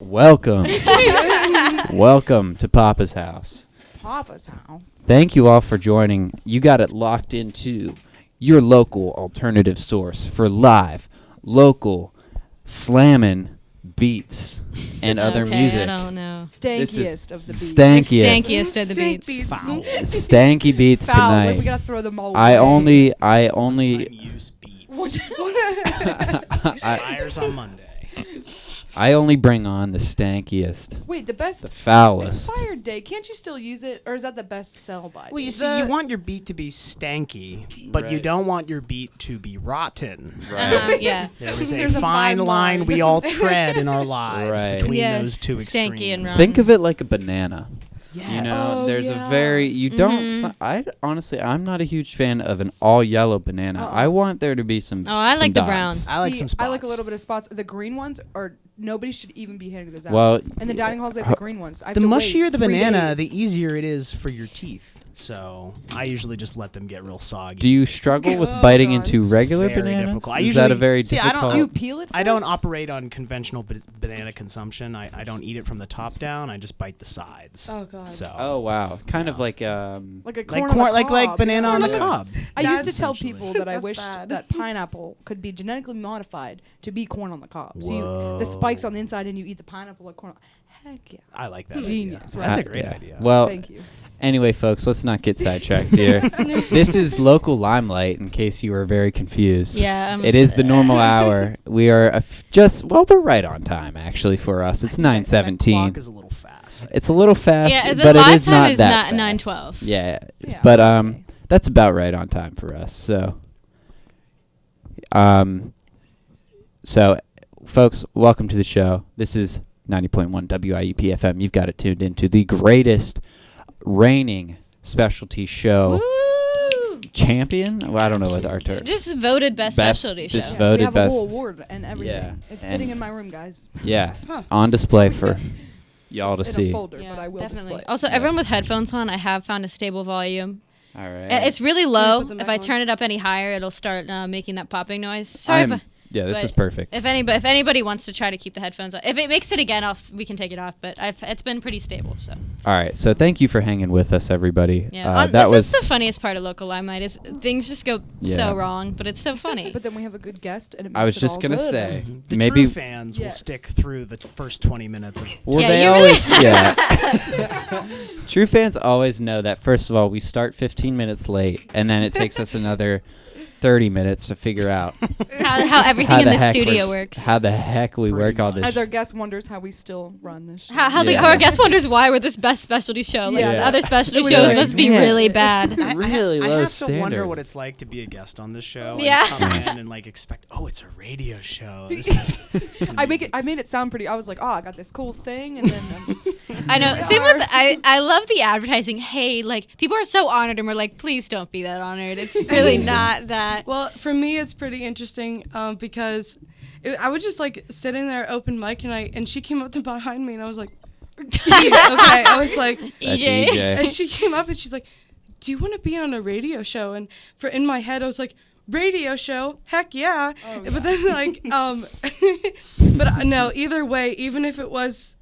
Welcome. Welcome to Papa's House. Papa's House. Thank you all for joining. You got it locked into your local alternative source for live, local, slammin' beats and other music. I don't know. Stankiest of the beats. Stankiest of the beats. Foul. Stanky beats Foul. tonight. Like, we gotta throw them all I away. only Use beats. What? Expires on Monday. I only bring on the stankiest, Wait, the best the foulest. expired date. Can't you still use it, or is that the best sell by? Well, you see, you want your beat to be stanky, but you Right. don't want your beat to be rotten. Right. Yeah. There is There's a fine line we all tread in our lives Right. between Yes, those two stanky extremes. and rotten. Think of it like a banana. Yes. You know, Oh, there's yeah. a very you don't. Mhm. I'm not a huge fan of an all yellow banana. Uh-uh. I want there to be some. Oh, I some like the dots. brown. I like See, some spots. I like a little bit of spots. The green ones are nobody should even be handing those out. Well, in the dining halls, they have the green ones. I have The to mushier wait the 3 banana, days. the easier it is for your teeth. So I usually just let them get real soggy. do you struggle with Oh, biting God. into It's regular very bananas? difficult. I Is that a usually- very see, I don't- difficult? Do you peel it? I don't first? operate on conventional banana consumption. I don't eat it from the top down. I just bite the sides. Oh God. So Oh wow, kind of Yeah. like Like a like corn corn, on the like cob. banana on the Yeah. cob. I used to That's tell essentially- people that I That's wished bad. that pineapple could be genetically modified to be corn on the cob. So Whoa. the spikes on the inside, and you eat the pineapple like corn. Heck yeah. I like that. Genius, idea. right? That's a great yeah. idea. Well, Thank you. anyway, folks, let's not get sidetracked here. This is Local Limelight, in case you were very confused. Yeah. It is the normal hour. We are we're right on time actually for us. It's That 9:17. clock is a little fast. It's a little fast, Yeah, the but it live is time not is that not fast. 9:12. Yeah, Yeah, but okay. that's about right on time for us. So folks, welcome to the show. This is 90.1 WIUPFM. You've got it tuned into the greatest reigning specialty show Woo! champion. Well, I don't know what our term. Just voted best specialty just show. Yeah, voted we have best. a whole award and everything. Yeah, It's and- sitting in my room, guys. Yeah, Huh. on display for y'all to It's in see. a folder, Yeah, but I will definitely. display. it. Also, Yeah. everyone with headphones on, I have found a stable volume. All right. It's really we low. put them If back I on? turn it up any higher, it'll start making that popping noise. Sorry, Yeah, this but is perfect. if anybody wants to try to keep the headphones on, if it makes it again, we can take it off. But it's been pretty stable. So All right, so thank you for hanging with us, everybody. yeah, That this was is the funniest part of Local Limelight is things just go Yeah. so wrong, but it's so funny. But then we have a good guest, and it makes I was it just all gonna good. say The maybe. true fans will Yes. stick through the first 20 minutes of Well, Yeah, they you really- always yeah. True fans always know that. First of all, we start 15 minutes late, and then it takes us another 30 minutes to figure out how everything how in the the heck studio we're- works. How the heck we Pretty work all much. this? As our guest wonders how we still run this show. how Yeah. our guest wonders why we're this best specialty show. Like Yeah. the other specialty We're shows like, must be man. really bad. really I low have standard. to wonder what it's like to be a guest on this show. Yeah. And come in and like expect, oh, it's a radio show. This is I made it sound pretty. I was like, oh, I got this cool thing, and then I know. we Same are. with I love the advertising. Hey, like people are so honored, and we're like, please don't be that honored. It's really not that. Well, for me, it's pretty interesting because I was just like sitting there open mic and she came up to behind me and I was like, "Geez, okay. I was like, That's EJ. and she came up and she's like, do you want to be on a radio show? And in my head, I was like, radio show? Heck yeah. Oh, but then like, but no, either way, even if it was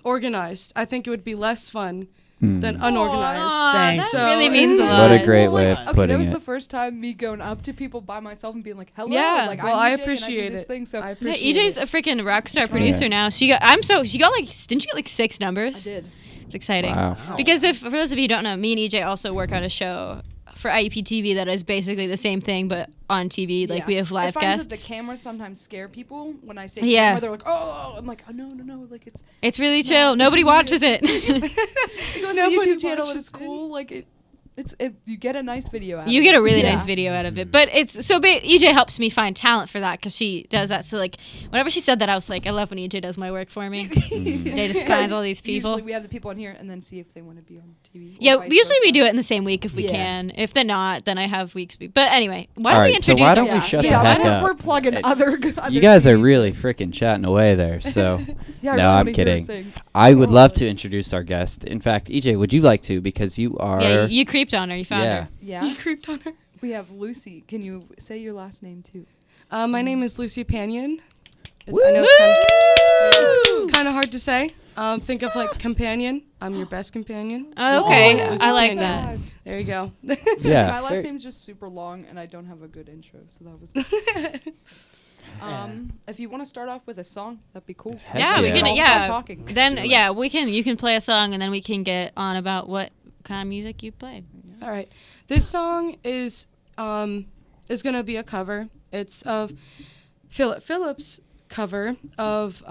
organized, I think it would be less fun than unorganized. Aw, Thanks. that really means a What lot. What a great Well, way like, of okay, putting that was it. the first time me going up to people by myself and being like, "Hello." Yeah. Like, Well, I'm I EJ and appreciate do this it. thing, so I Yeah, appreciate EJ's it. a freaking rock star Yeah. producer now. She got like didn't she get like 6 I numbers? did. It's exciting. Wow. Because for those of you who don't know, me and EJ also work on a show for IUP TV that is basically the same thing but on TV. Like Yeah. we have live I find that guests. the cameras sometimes scare people when I say Yeah. camera. They're like, "Oh," I'm like, "Oh no!" Like it's It's really it's chill. not- Nobody it's watches it. it goes to the Nobody YouTube channel and watches it's cool. Like it's you get a nice video out. You of get it. a really Yeah. nice video out of it, but it's so EJ helps me find talent for that because she does that. So like, whenever she said that, I was like, I love when EJ does my work for me. They just finds all these people. Usually we have the people on here and then see if they want to be on TV. Yeah, usually we do it in the same week if we Yeah. can. If they're not, then I have weeks. But anyway, why don't All we right, so introduce why our don't we guest? shut the yeah, heck we're, up? we're plugging other. You guys are TV really shows. freaking chatting away there. So Yeah, I no, really I'm wanna hear her kidding. sing. I would Oh, love like- to introduce our guest. In fact, EJ, would you like to? Because you are. Yeah, you creeped on her. You found Yeah. her. Yeah, You creeped on her. we have Lucy. Can you say your last name too? My name is Lucy Panian. I know it's kind of hard to say. Think of like companion. I'm your best companion. Oh, okay. Lucy I like Panian. that. There you go. Yeah. My last very- name's just super long, and I don't have a good intro, so that was good. If you want to start off with a song, that'd be cool. Heck Yeah, we yeah. can. I'll start Yeah. talking. Then do it. yeah, we can. You can play a song, and then we can get on about what kind of music you play. All right. This song is gonna be a cover. It's of Philip Phillips' cover of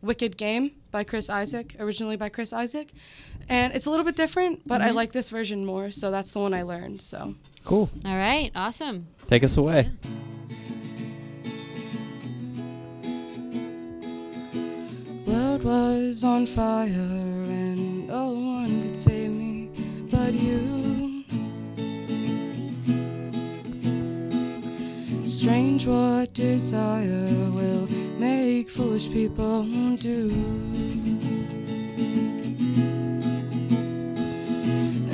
Wicked Game by Chris Isaac, originally by Chris Isaac. And it's a little bit different, but I like this version more, so that's the one I learned. So Cool. All right. Awesome. Take us away. world was on fire and no one could save me but you. Strange what desire will make foolish people do.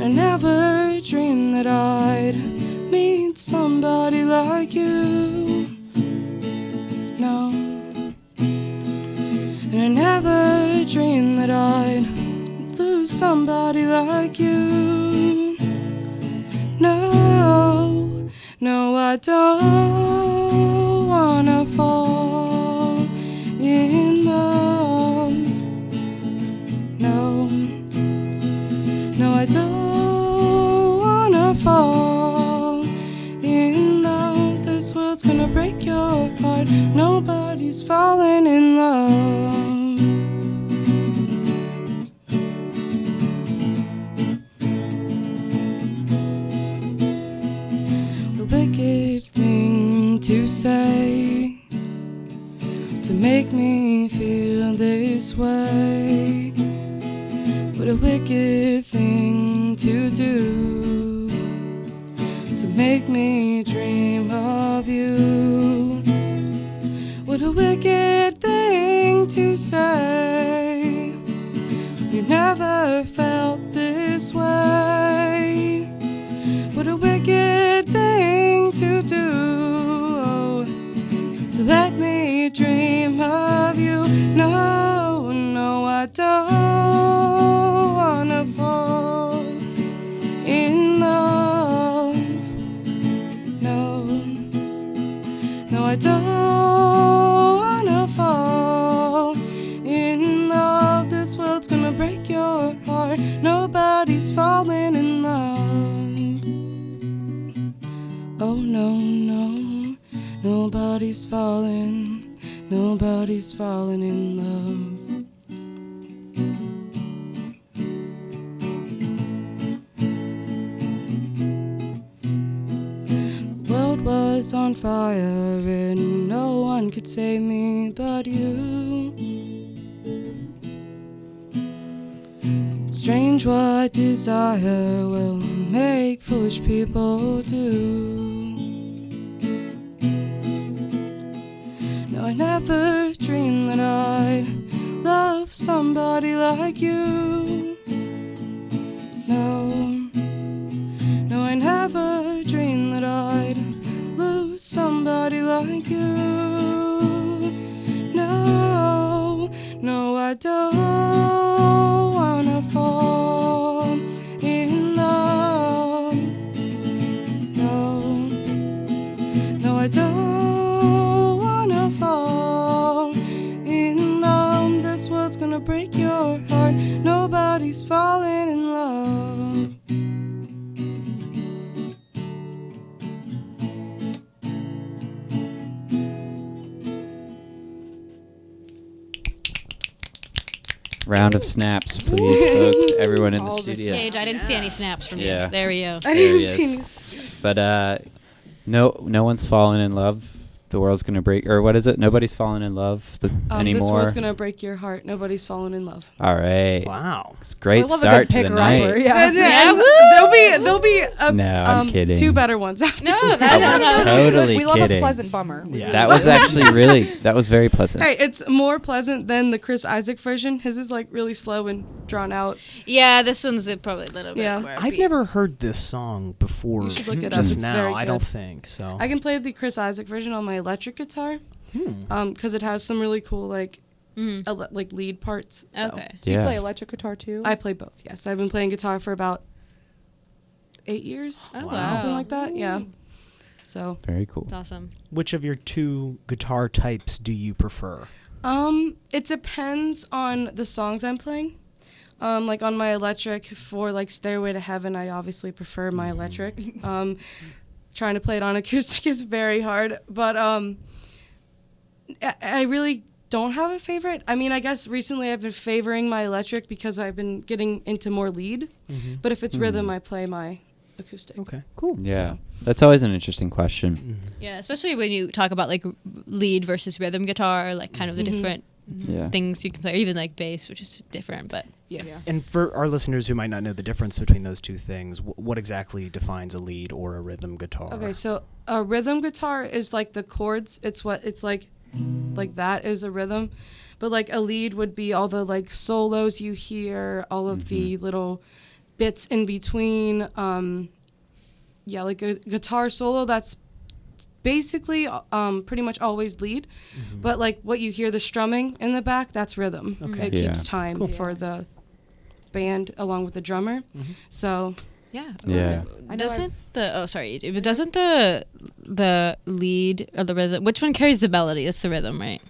I never dreamed that I'd meet somebody like you. No. And I never dreamed that I'd lose somebody like you. No, no, I don't wanna fall in love. No, no, I don't wanna fall in love. This world's gonna break your heart. Nobody's falling in love. The wicked thing to say to make me feel this way. What a wicked thing to do to make me dream of you. What a wicked thing to say. You never felt this way. What a wicked thing to do, oh, to let me dream of you. No, no, I don't wanna fall in love. No, no, I don't wanna fall in love. This world's gonna break your heart. Nobody's falling in love. Oh no, no, nobody's falling. Nobody's falling in love. The world was on fire and no one could save me but you. Strange what desire will make foolish people do. No, I never dreamed that I'd love somebody like you. No, no, I never dreamed that I'd lose somebody like you. No, no, I don't wanna fall in love. No, no, I don't wanna fall in love. This world's gonna break your heart. Nobody's falling in love. Round of snaps, please, folks. Everyone in the All the studio. Stage. I didn't see any snaps from Yeah. you. There we go. I There didn't he see is. any. But no one's falling in love. The world's gonna break, or what is it? Nobody's falling in love anymore. This world's gonna break your heart. Nobody's falling in love. All right. Wow. It's a great I love start a good to pick the rapper. night. Yeah. Yeah, woo! There'll be No, I'm kidding. two better ones after. No, No, that, no, no, no, no, no. Totally we love kidding. a pleasant bummer. Yeah. That was actually that was very pleasant. Hey, it's more pleasant than the Chris Isaac version. His is like really slow and drawn out. Yeah, this one's probably a little bit Yeah. more I've upbeat. never heard this song before. You should look it up. Just It's now, very I don't good. think so. I can play the Chris Isaac version on my electric guitar. because it has some really cool like Mhm. like lead parts. So. Okay. So you Yeah. play electric guitar too? I play both. Yes, I've been playing guitar for about 8 years, Oh, Wow. wow. something like that. Yeah. So Very cool. That's awesome. Which of your two guitar types do you prefer? it depends on the songs I'm playing. Like on my electric for like Stairway to Heaven, I obviously prefer my electric. Trying to play it on acoustic is very hard, but I really don't have a favorite. I mean, I guess recently I've been favoring my electric because I've been getting into more lead. But if it's rhythm, I play my acoustic. Okay, cool. Yeah. That's always an interesting question. Yeah, especially when you talk about like lead versus rhythm guitar, like kind of the different Yeah. things you can play, or even like bass, which is different. But Yeah. And for our listeners who might not know the difference between those two things, what exactly defines a lead or a rhythm guitar? Okay, so a rhythm guitar is like the chords. It's what it's like that is a rhythm, but like a lead would be all the like solos you hear, all of the little bits in between. Yeah, like a guitar solo that's basically pretty much always lead, but like what you hear the strumming in the back, that's rhythm. Okay. It Yeah. keeps time for the band along with the drummer. So yeah, Yeah. I know doesn't but doesn't the lead or the rhythm? Which one carries the melody? It's the rhythm, right?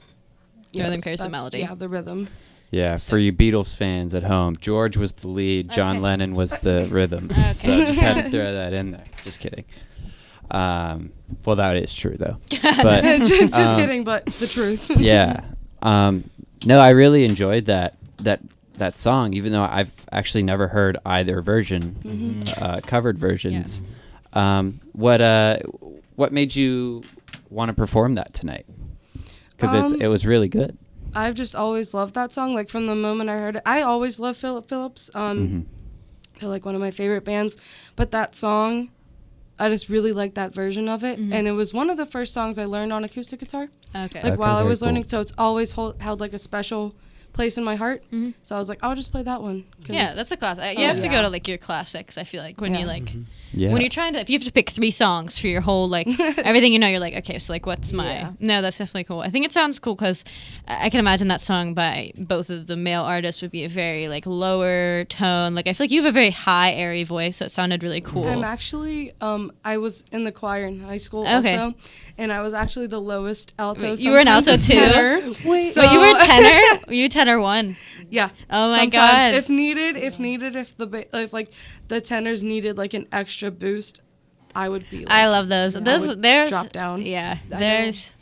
The rhythm carries the that's- melody. Yeah, the rhythm. Yeah, for you Beatles fans at home, George was the lead, John Okay. Lennon was the rhythm. Okay. So just had to throw that in there. Just kidding. Well, that is true though. But Just kidding, but the truth. yeah. No, I really enjoyed that song, even though I've actually never heard either version, covered versions. What made you want to perform that tonight? Because it was really good. I've just always loved that song. Like from the moment I heard it, I always loved Philip Phillips. They're like one of my favorite bands. But that song, I just really liked that version of it, and it was one of the first songs I learned on acoustic guitar. Okay. Like while I very was learning, cool. so it's always held like a special place in my heart. So I was like, I'll just play that one. 'cause Yeah, it's- that's a classic. You have to go to like your classics. I feel like when you like Yeah. when you're trying to, if you have to pick 3 songs for your whole like everything, you know, you're like, okay, so like what's my? Yeah. No, that's definitely cool. I think it sounds cool because I can imagine that song by both of the male artists would be a very like lower tone. Like I feel like you have a very high airy voice, so it sounded really cool. I'm actually, I was in the choir in high school Okay. also, and I was actually the lowest alto. Wait, you were an sometimes alto a too? tenor. Wait, So- you were a tenor? Were you tenor 1? Yeah. Oh my Sometimes, God. if needed, if like the tenors needed like an extra boost, I would be. Like, I love those. I Those would there's drop down. Yeah, I there's.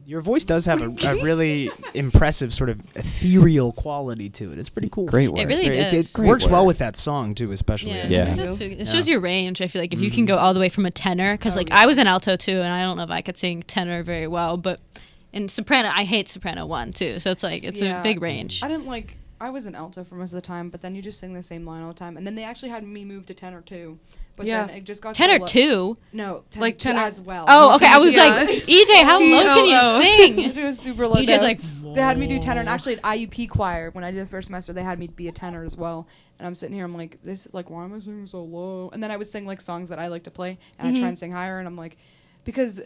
Your voice does have a really impressive sort of ethereal quality to it. It's pretty cool. Great work. It really It does. works well work. with that song too, especially. Yeah, I Yeah. think. That's, it Yeah. shows your range. I feel like if you can go all the way from a tenor, because like I was an alto too, and I don't know if I could sing tenor very well, but in soprano, I hate soprano 1 too. So it's like it's Yeah. a big range. I didn't like. I was an alto for most of the time, but then you just sing the same line all the time. And then they actually had me move to tenor too. But Yeah. then it just got Tenor so 2. No, tenor Like two tenor- as well. Oh, okay. I was Yeah. like, EJ, how low can T-O-O. you It sing? was super low. EJ's down. like, They had me do tenor, and actually at IUP choir when I did the first semester, they had me be a tenor as well. And I'm sitting here, I'm like, this like, why am I singing so low? And then I would sing like songs that I like to play, and I try and sing higher, and I'm like, because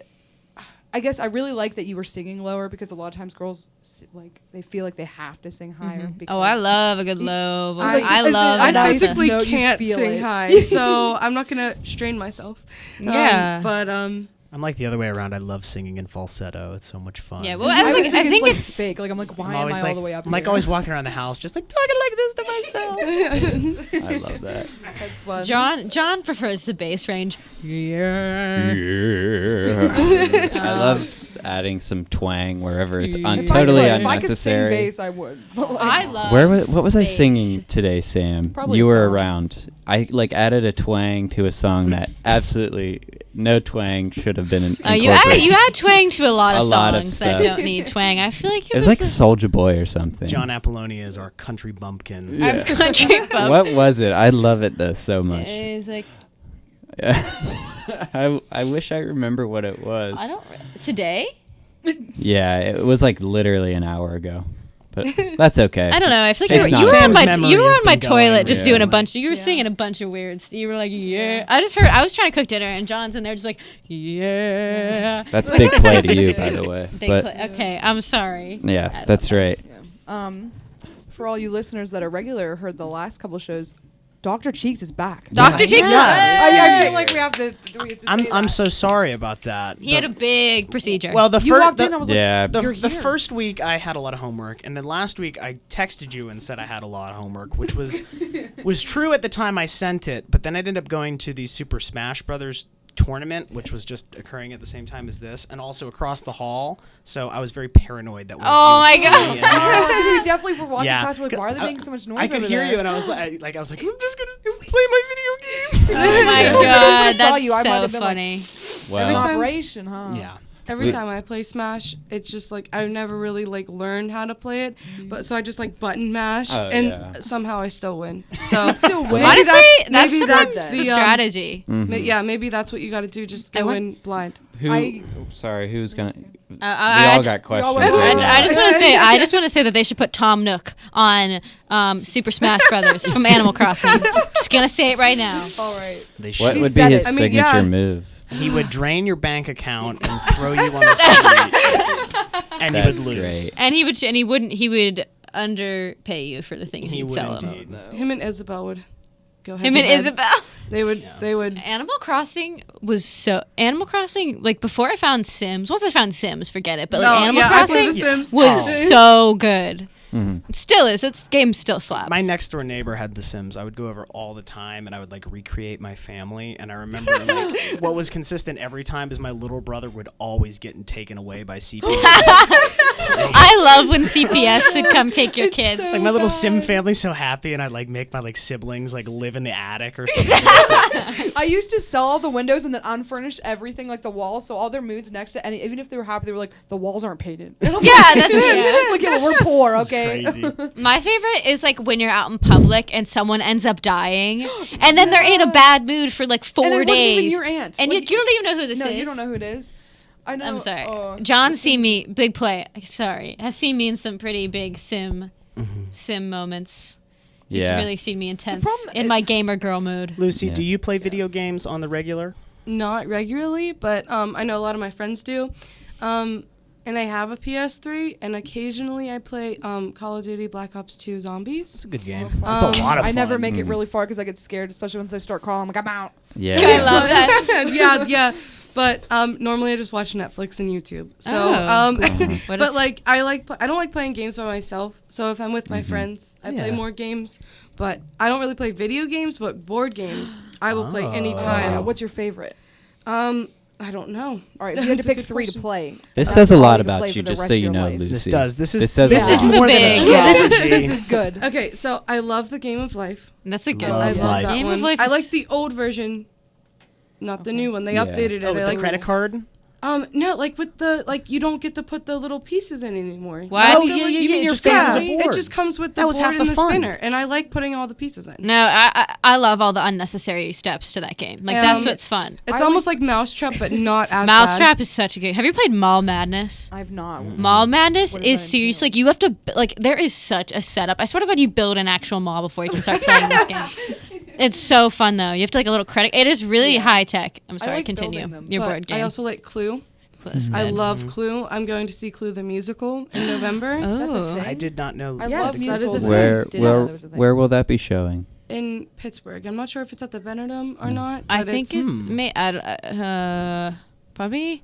I guess I really like that you were singing lower, because a lot of times girls like they feel like they have to sing higher. oh, I because- love a good low. voice. Like, I is it- love. I I an alto. physically note, you can't feel sing it. high, so I'm not gonna strain myself. Yeah. But I'm like the other way around. I love singing in falsetto. It's so much fun. Yeah, well, I I always think, I think like it's fake. Like I'm like, why I'm am always I like, all the way up I'm like here? always walking around the house, just like talking like this to myself. I love that. That's fun. John prefers the bass range. Yeah. I love adding some twang wherever it's If I totally If I could sing unnecessary. bass, I would. But, like, I love. What was I bass. singing today, Sam? Probably you a were song. around. I like added a twang to a song that absolutely no twang should have been You add twang to a lot of A lot of songs that stuff. don't need twang. I feel like It was like Soulja Boy or something. John Apollonia is our country bumpkin. Yeah. I'm country bump. What was it? I love it though so much. It's like I wish I remember what it was. I don't today. Yeah, it was like literally an hour ago. But that's okay. I don't know. I feel It's like not you were on Sam's memory you were has on my been going toilet just doing a recently. bunch. You were singing a bunch of weirds. You were like, yeah. I just heard. I was trying to cook dinner, and John's in there just like, yeah. That's big play to you, by the way. Big But play. Okay, I'm sorry. yeah, that's right. For all you listeners that are regular, heard the last couple shows, Dr. Cheeks is back. Dr. Cheeks. I feel like we have to say I'm that. so sorry about that. He had a big procedure. Well, the You walked first in, I was Yeah. like, the you're here. first week I had a lot of homework, and then last week I texted you and said I had a lot of homework, which was true at the time I sent it. But then I ended up going to the Super Smash Brothers tournament, which was just occurring at the same time as this, and also across the hall. So I was very paranoid that. Oh my God. Oh, because we definitely were walking Yeah. past. Like, why are they making so much noise? I could over hear there? you, and I was like, I'm just gonna play my video game. oh my If I God, saw that's you, I might so have been like, funny. Every Well, time- Operation, huh? Yeah. Every time I play Smash, it's just like I've never really like learned how to play it, but so I just like button mash, Oh, and yeah. somehow I still win. So Still win. Honestly, that's maybe sometimes that's the the, strategy. yeah, maybe that's what you got to do. Just go in blind. Sorry, who's gonna? We I- all got questions. went- I just want to say, that they should put Tom Nook on Super Smash Brothers from Animal Crossing. Just gonna say it right now. All right. They What She would be said his it. I mean, signature yeah. move? He would drain your bank account and throw you on the street, and you would That's lose. great. And he would underpay you for the things He you'd would sell him. indeed. Him and Isabel would go head Him to and head. Isabel. They would. Animal Crossing was so. Animal Crossing, like before I found Sims. Once I found Sims, forget it. But like No, Animal yeah, I played Crossing The Sims. was so good. Mhm. It still is. Its game still slaps. My next door neighbor had The Sims. I would go over all the time, and I would like recreate my family. And I remember like, what was consistent every time is my little brother would always get taken away by CPS. I love when CPS would come take your kids. Like my little Sim family's so happy, and I'd like make my like siblings like live in the attic or something. Like that. I used to sell all the windows and then unfurnish everything, like the walls, so all their moods next to any, even if they were happy, they were like, the walls aren't painted. And I'm Yeah, that's like, yeah, but we're poor, okay? Crazy. My favorite is like when you're out in public and someone ends up dying, and then they're in a bad mood for like 4 And it wasn't days. even your aunt. And Like, you don't even know who this no, is. you don't know who it is. I know. I'm sorry. Oh, John's The seen Sims- me, big play, sorry, has seen me in some pretty big sim moments. He's Yeah. really seen me intense problem in is- my gamer girl mood. Lucy, Yeah. do you play video games on the regular? Not regularly, but I know a lot of my friends do. And I have a PS3, and occasionally I play Call of Duty Black Ops 2 Zombies. It's a good game. That's It's a lot of fun. I never make it really far because I get scared, especially once they start crawling. I'm like, I'm out. Yeah. I love that. yeah. But normally I just watch Netflix and YouTube. So, Oh. What but is- like I don't like playing games by myself. So if I'm with my friends, I play Yeah. more games. But I don't really play video games, but board games I will play Oh. anytime. What's your favorite? I don't know. All right, if you had to That's a pick good 3 to question. play. This that's says a all lot you can play about for you, the just rest so of you your know, life. Lucy. This does. This says is a This lot. is more a than big- astrology. This is good. Okay, so I love the Game of Life. That's a good Love one. I love Life. that Game one. of Life I is- like the old version, not the new one. They Yeah. updated it. Oh, I with like the credit card? No, like with the you don't get to put the little pieces in anymore. What? Oh, yeah, You mean it your just goes as a family? board. It just comes with the That was board half and the the fun. spinner, and I like putting all the pieces in. No, I love all the unnecessary steps to that game. Like that's what's fun. It's I almost always- like Mousetrap, but not as Mousetrap is such a good. Have you played Mall Madness? I've not. Mall Madness What does is that seriously entail? like you have to like there is such a setup. I swear to God, you build an actual mall before you can start playing this game. It's so fun though. You have to like a little credit. It is really high tech. I'm sorry. like Continue. building them. Your But board game. I also like Clue. Plus I good. love Clue. I'm going to see Clue the musical in November That's a Oh. thing. I did not know. I Yes, love that is musicals. a thing. Where Didn't know where that was a thing. where will that be showing? in Pittsburgh. I'm not sure if it's at the Benedum or not. I but think it's probably.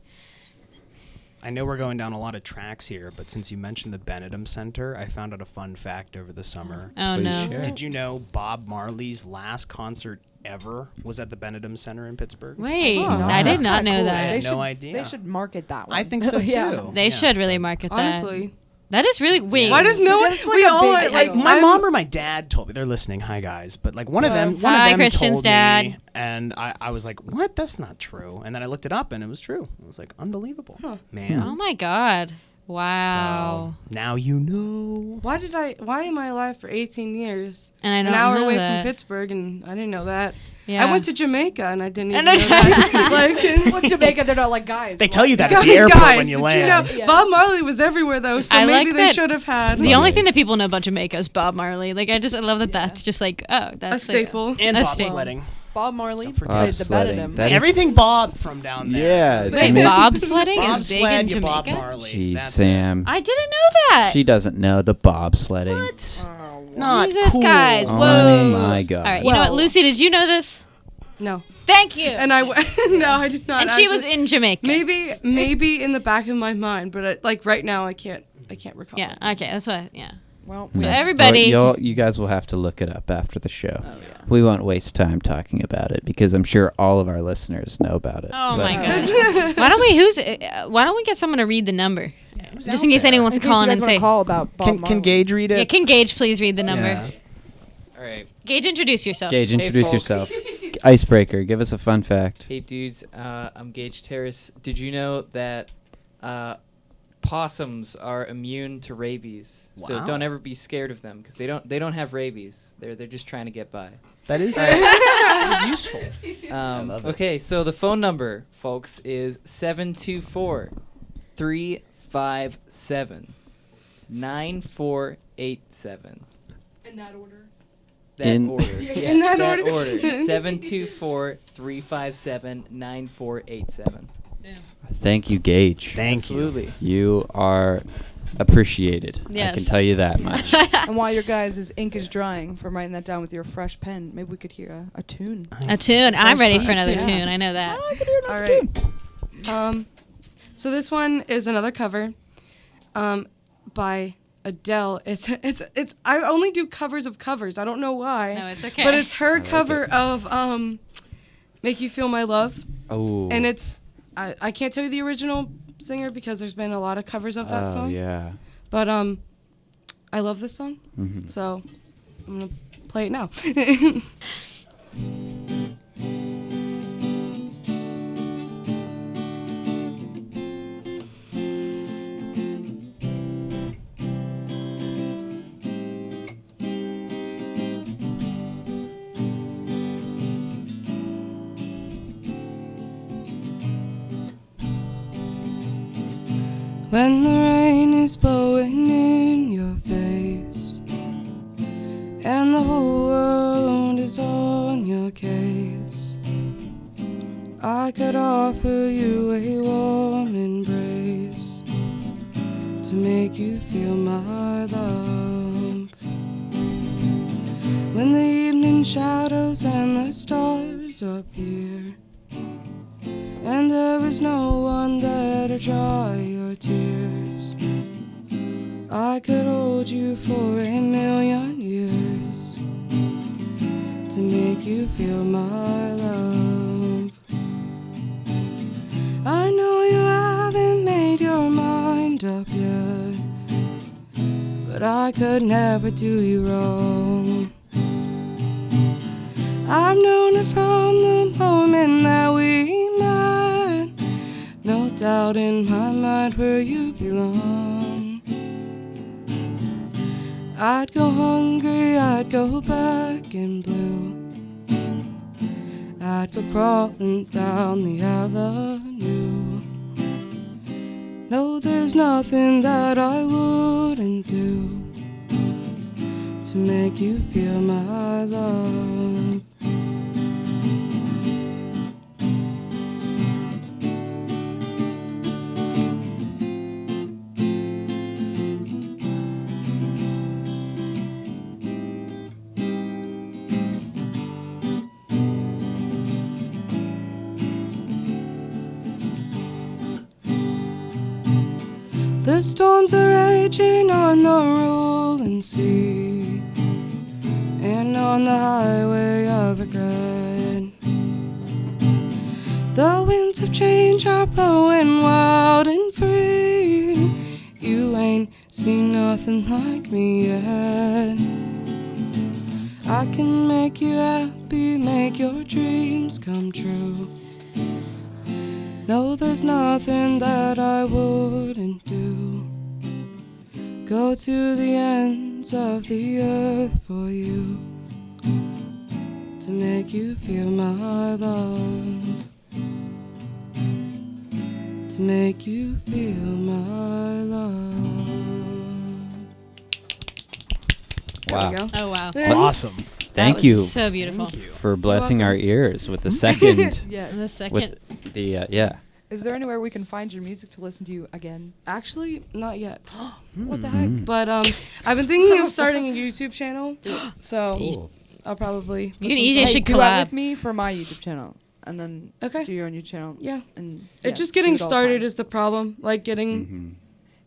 I know we're going down a lot of tracks here, but since you mentioned the Benedum Center, I found out a fun fact over the summer. Oh Please no. share. Did you know Bob Marley's last concert ever was at the Benedum Center in Pittsburgh? Wait, Oh, I did that's not kinda know cool. that. I had They no should- idea. They should market that one. I think so too. Yeah. They Yeah. should really market that. honestly, That is really wait. why does no one? That's like We a all big like deal. My I'm- mom or my dad told me. They're listening. Hi guys, but like one of them Hi, Christian's told dad. me, and I was like, "What? That's not true." And then I looked it up, and it was true. I was like, "Unbelievable, man!" Oh my God. Wow. So, now you know. Why am I alive for 18 years? And I don't An hour know away that. from Pittsburgh, and I didn't know that. Yeah. I went to Jamaica and I didn't even I know know. that. Like, Well, Jamaica, they're not like guys. They tell you that at guys, the airport when did you you land. know Yeah. Bob Marley was everywhere though, so I maybe like they that should have had The Oh, only yeah. thing that people know about Jamaica is Bob Marley. Like I love that that's just like, oh, that's a like- staple. And That's bobsledding. Bob Marley forget played the bed at Bobsledding. him. That is- Everything Bob from down there. Yeah, Wait, Jamaica- bobsledding is big in Bobsled, you Bob Jamaica? Marley. Jeez, That's Sam. I didn't know that. She doesn't know the bobsledding. What? Oh, Not Jesus, cool. guys. Oh Whoa. my God. All right, you know what, Well- Lucy, did you know this? No. Thank you. And I no, I did not. And she was actually. in Jamaica. maybe in the back of my mind, but like right now I can't recall. Yeah, okay, that's what, yeah. Well, So Yeah. everybody- You guys will have to look it up after the show. Oh, yeah. We won't waste time talking about it because I'm sure all of our listeners know about it. Oh But- my god. Why don't we get someone to read the number? Just in case anyone wants in to case call you in guys and want say. to call about Bob Can Marley. Gage read it? Yeah, can Gage please read the number? Yeah. All right. Gage, introduce yourself. Gage, introduce folks. yourself. Icebreaker, give us a fun fact. Hey dudes, I'm Gage Terrace. Did you know that possums are immune to rabies? So Wow. don't ever be scared of them because they don't have rabies. They're just trying to get by. That is, that is useful. love it. Okay, so the phone number, folks, is 724-357-9487. In that order. That In- order. In Yes, that that order. order. 724-357-9487. Thank you, Gage. Thank you. Absolutely. You are appreciated. I Yes. can tell you that much. And while your guys' ink is drying from writing that down with your fresh pen, maybe we could hear a tune. A tune. I'm ready for another Yeah. tune. I know that. All right. So this one is another cover, by Adele. It's I only do covers of covers. I don't know why. No, it's okay. But it's her like cover it. of "Make You Feel My Love," Oh. and it's I can't tell you the original singer because there's been a lot of covers of that song. yeah. But I love this song, Mhm. so I'm gonna play it now. When the rain is blowing in your face and the whole world is on your case, I could offer you a warm embrace to make you feel my love. When the evening shadows and the stars appear and there is no one there to dry your tears, I could hold you for a million years to make you feel my love. I know you haven't made your mind up yet, but I could never do you wrong. I've known it from the moment that we met, no doubt in my mind where you belong. I'd go hungry, I'd go back in blue, I'd go crawling down the avenue. No, there's nothing that I wouldn't do to make you feel my love. The storms are raging on the rolling sea and on the highway of regret. The winds of change are blowing wild and free. You ain't seen nothing like me yet. I can make you happy, make your dreams come true. No, there's nothing that I wouldn't do. Go to the ends of the earth for you to to make you feel my love, to make you feel my love. Wow. There we go. Oh wow. Awesome. Thank That you was so beautiful. for blessing our ears with the second. Yes. The second. with the yeah. Is there anywhere we can find your music to listen to you again? Actually, not yet. What the heck? Mhm. But I've been thinking of starting a YouTube channel, so Cool. I'll probably. You and EJ should duet collab. with me for my YouTube channel, and then Okay. do your own YouTube channel. Yeah. And It yes, just do getting it all the started time. is the problem. Like getting Mhm.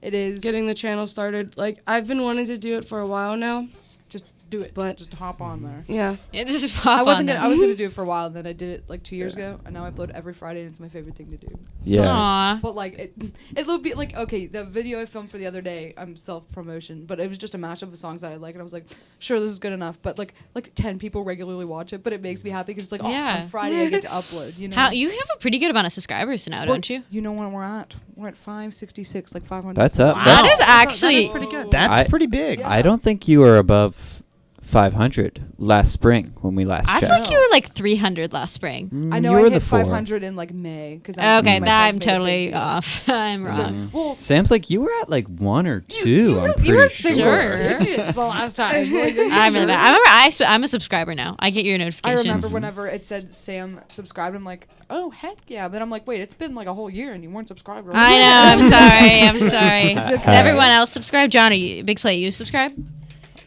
It is getting the channel started. Like I've been wanting to do it for a while now. just do it, but- just hop on there. Yeah. Yeah, just pop I on wasn't there. gonna. I was gonna do it for a while, and then I did it like 2 years ago, and now I upload every Friday, and it's my favorite thing to do. Yeah. Aw. But like it'll be like, okay, the video I filmed for the other day, I'm self-promotion, but it was just a mashup of songs that I like, and I was like, sure, this is good enough. But like 10 people regularly watch it, but it makes me happy because it's like, oh, Yeah. on Friday I get to upload. You know. How you have a pretty good amount of subscribers now, don't you? You know where we're at? We're at 566, like 500. That's up. Wow. That That's- is actually. That is pretty good. That's I- pretty big. Yeah. I don't think you were above 500 last spring when we last I checked. feel like you were like 300 last spring. I Mm, know you I were hit the 4. 500 in like May because Okay, my that friends I'm made a big totally deal. off. I'm It's a- wrong. well, Sam's like you were at like 1 or 2. you I'm were pretty single Sure. digits the last time. Like, are you I'm really sure? bad. I remember I'm a subscriber now. I get your I notifications. remember whenever it said Sam subscribed, I'm like, oh heck yeah. But I'm like, wait, it's been like a whole year and you weren't subscribed. I know. I'm sorry. I'm sorry. It's Does okay. everyone else subscribe? John, are you Big Play? You subscribe?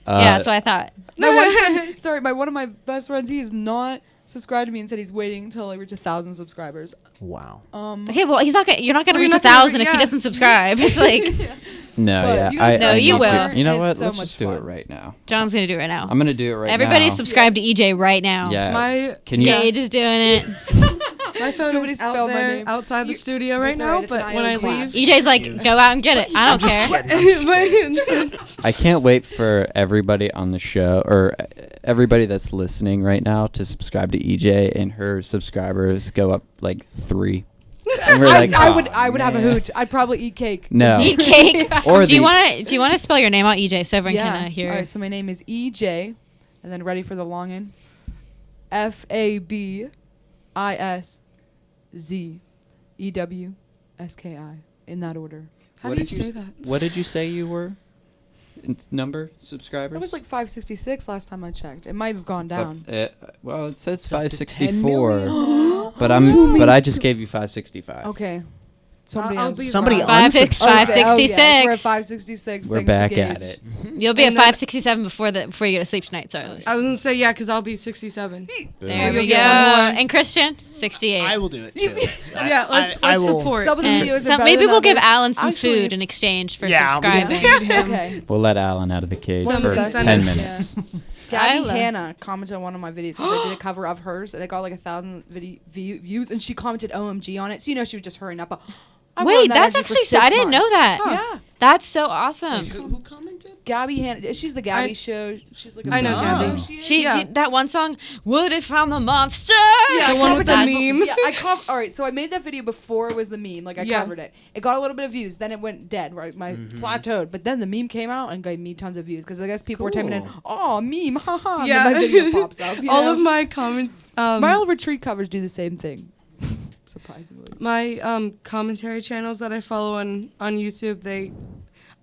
Yeah, that's what I thought. My one friend, sorry, one of my best friends, he is not subscribed to me and said he's waiting until I reach 1,000 subscribers. Wow. Okay, well, you're not gonna Well, reach you're not gonna 1,000 if he yeah. doesn't subscribe. It's like No, But yeah. you guys No, you need will. to. You know It's what? so Let's much just do it fun. right now. John's gonna do it right now. I'm gonna do it right Everybody now. subscribe to EJ right now. Yeah. My Can you? Gage is doing it. my phone Do you want me is to out spell my there name? outside the You- studio right It's now, alright, it's but an when I IO class. leave, EJ's like, go out and get it. I don't care. I can't wait for everybody on the show or everybody that's listening right now to subscribe to EJ and her subscribers go up like 3. And we're like, I "Aw, would have a man." hoot. I'd probably eat cake. No. Eat cake. Or do you the- want to spell your name out, EJ, so everyone Yeah. can hear? All right, so my name is EJ, and then ready for the long end. FABISZEWSKI in that order. how What do you did you say s- that? What did you say you were? Number subscribers? It was like 566 last time I checked. It might have gone It's up- down. well, it says It's up to 564, 10 million. but I just gave you 565. Okay. Somebody I'll else. be Somebody wrong. Five six Okay, five oh, yeah, 566. we're at 566. We're thanks to back at Gage. it. You'll be at And then- 567 before you go to sleep tonight. Sorry, Lucy. I was gonna say yeah, because I'll be 67. There So we you'll go. get one more. And Christian, 68. I will do it too. Yeah, let's will- support. Some of the And videos are some, better maybe than we'll give others. Alan some Actually- food in exchange for Yeah, I'll be subscribing. Feed him. Okay. We'll let Alan out of the cage Some for incentive. 10 Yeah. minutes. Gabby love- Hanna commented on one of my videos because I did a cover of hers and it got like 1,000 views and she commented OMG on it. So you know she was just hurrying up. I Wait, wanted that that's energy for actually so. 6 I didn't know months. that. Yeah. That's so awesome. Who commented? Gabby Hanna. She's the Gabby I- show. She's like a I know mom. Gabby. Oh, she is? She Yeah. did that one song. What if I'm the monster? Yeah, The I one with covered the that. meme. Yeah, all right, so I made that video before it was the meme. Like I Yeah. covered it. It got a little bit of views. Then it went dead. Right, my plateaued. But then the meme came out and gave me tons of views because I guess people were typing in, Cool. "Oh, meme, haha." And Yeah. then my video pops up. You All know? of my comment. my old retreat covers do the same thing. Surprisingly. My commentary channels that I follow on YouTube, they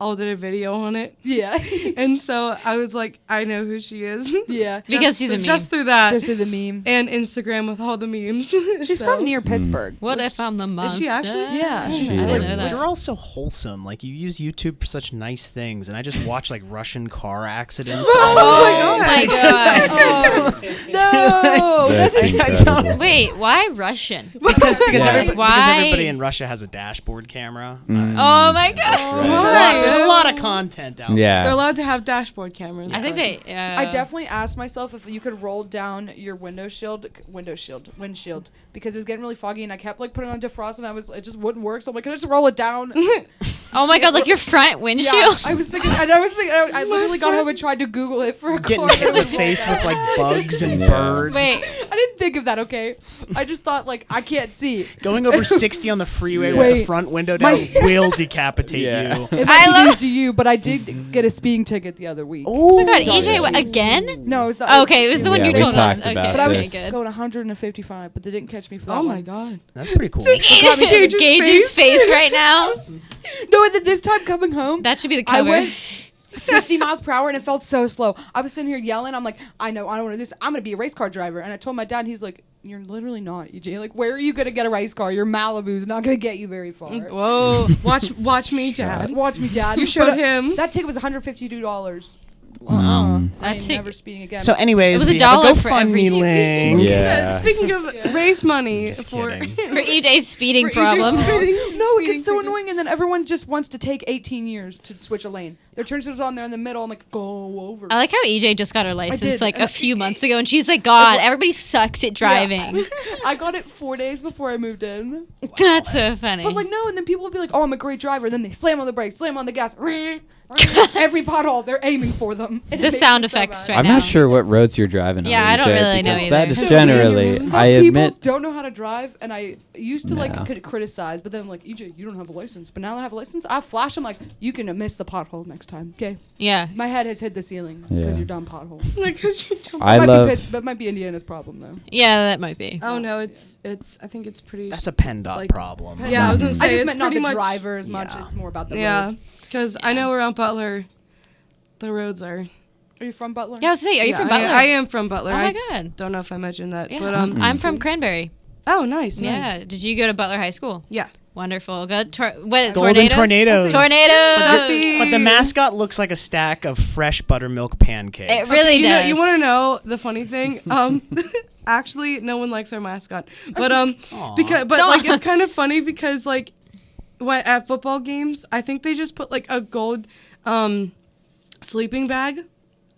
all did a video on it. Yeah. And so I was like, I know who she is. Yeah. Because she's a meme. Just through that. Just through the meme. And Instagram with all the memes. She's So- from near Pittsburgh. What if I'm the monster? she actually? Yeah, she's I didn't like- know that. You're all so wholesome. Like you use YouTube for such nice things, and I just watch like Russian car accidents. all Oh day. my god. Oh, no. That's incredible. Wait, why Russian? Because Yeah. Why? everybody in Russia has a dashboard camera. Mm. Oh my god. Right. There's a lot of content out there. Yeah. They're allowed to have dashboard cameras. I think but- they. I definitely asked myself if you could roll down your windshield, because it was getting really foggy, and I kept like putting on defrost, and it just wouldn't work. So I'm like, can I just roll it down? Oh my god, like your front windshield. Yeah, I was thinking. I I literally got home and tried to Google it for a Getting car. hit in the face with like bugs and Yeah. birds. Wait, I didn't think of that. Okay, I just thought like I can't see. Going over 60 on the freeway with Wait. the front window down will decapitate Yeah. you. It I might love- be news to you, but I did get a speeding ticket the other week. oh my god, Dog EJ, shit. again? No, it was the Okay, it was the one Yeah, you we told us. talked Okay, about But I was okay, this. good. going 155, but they didn't catch me for that. Oh my one. god. That's pretty cool. Gage's face right now. No, and then this time coming home, That should be the I cover. went 60 miles per hour and it felt so slow. I was sitting here yelling. I'm like, I know, I don't want to do this. I'm going to be a race car driver. And I told my dad, and he's like, you're literally not, EJ. Like, where are you going to get a race car? Your Malibu's not going to get you very far. Whoa. Watch me, Dad. Watch me, Dad. You showed But, him. That ticket was $152. Mm. I That ain't ticket- never speeding again. So, anyways, It was we $1 have a for every GoFundMe link. Yeah. Speaking of race money Just for kidding. For EJ's speeding for problem. EJ's speeding- No, it speeding gets so ticket. annoying, and then everyone just wants to take 18 years to switch a lane. Their turn signal's on there in the middle. I'm like, go over. I like how EJ just got her license did, like and a few months ago, and she's like, God, everybody sucks at driving. I got it 4 days before I moved in. That's so funny. But like, no, and then people will be like, oh, I'm a great driver. Then they slam on the brakes, slam on the gas. Every pothole, they're aiming for them. And it The makes sound me so effects mad. right I'm now. not sure what roads you're driving on. Yeah, I don't EJ, really know because That either. is Some generally, Some I people admit, don't know how to drive, and I used to No. like criticize, but then I'm like, EJ, you don't have a license. But now that I have a license, I flash them like, you can miss the pothole next time. Okay, Yeah. my head has hit the ceiling because Yeah. you're dumb pothole. Like, 'cause you don't. I might love. be that might be Indiana's problem though. Yeah, that might be. Oh no, it's. I think it's pretty. That's a PennDOT Like- problem. Yeah, I was gonna Mhm. say I just it's meant not pretty the much. driver as much. Yeah. It's more about the Yeah, road. because I know around Butler, the roads are. Are you from Butler? Yeah, I was saying, are you Yeah, from Butler? I am from Butler. Oh my I god. don't know if I mentioned that, Yeah. but I'm from Cranberry. Oh, nice. Yeah. Nice. Did you go to Butler High School? Yeah. Wonderful. Good. What? Golden Tornadoes. tornadoes. Tornadoes. But the mascot looks like a stack of fresh buttermilk pancakes. It really you does. You want to know the funny thing? Actually, no one likes our mascot, but Aw. like it's kind of funny because like, when at football games, I think they just put like a gold, sleeping bag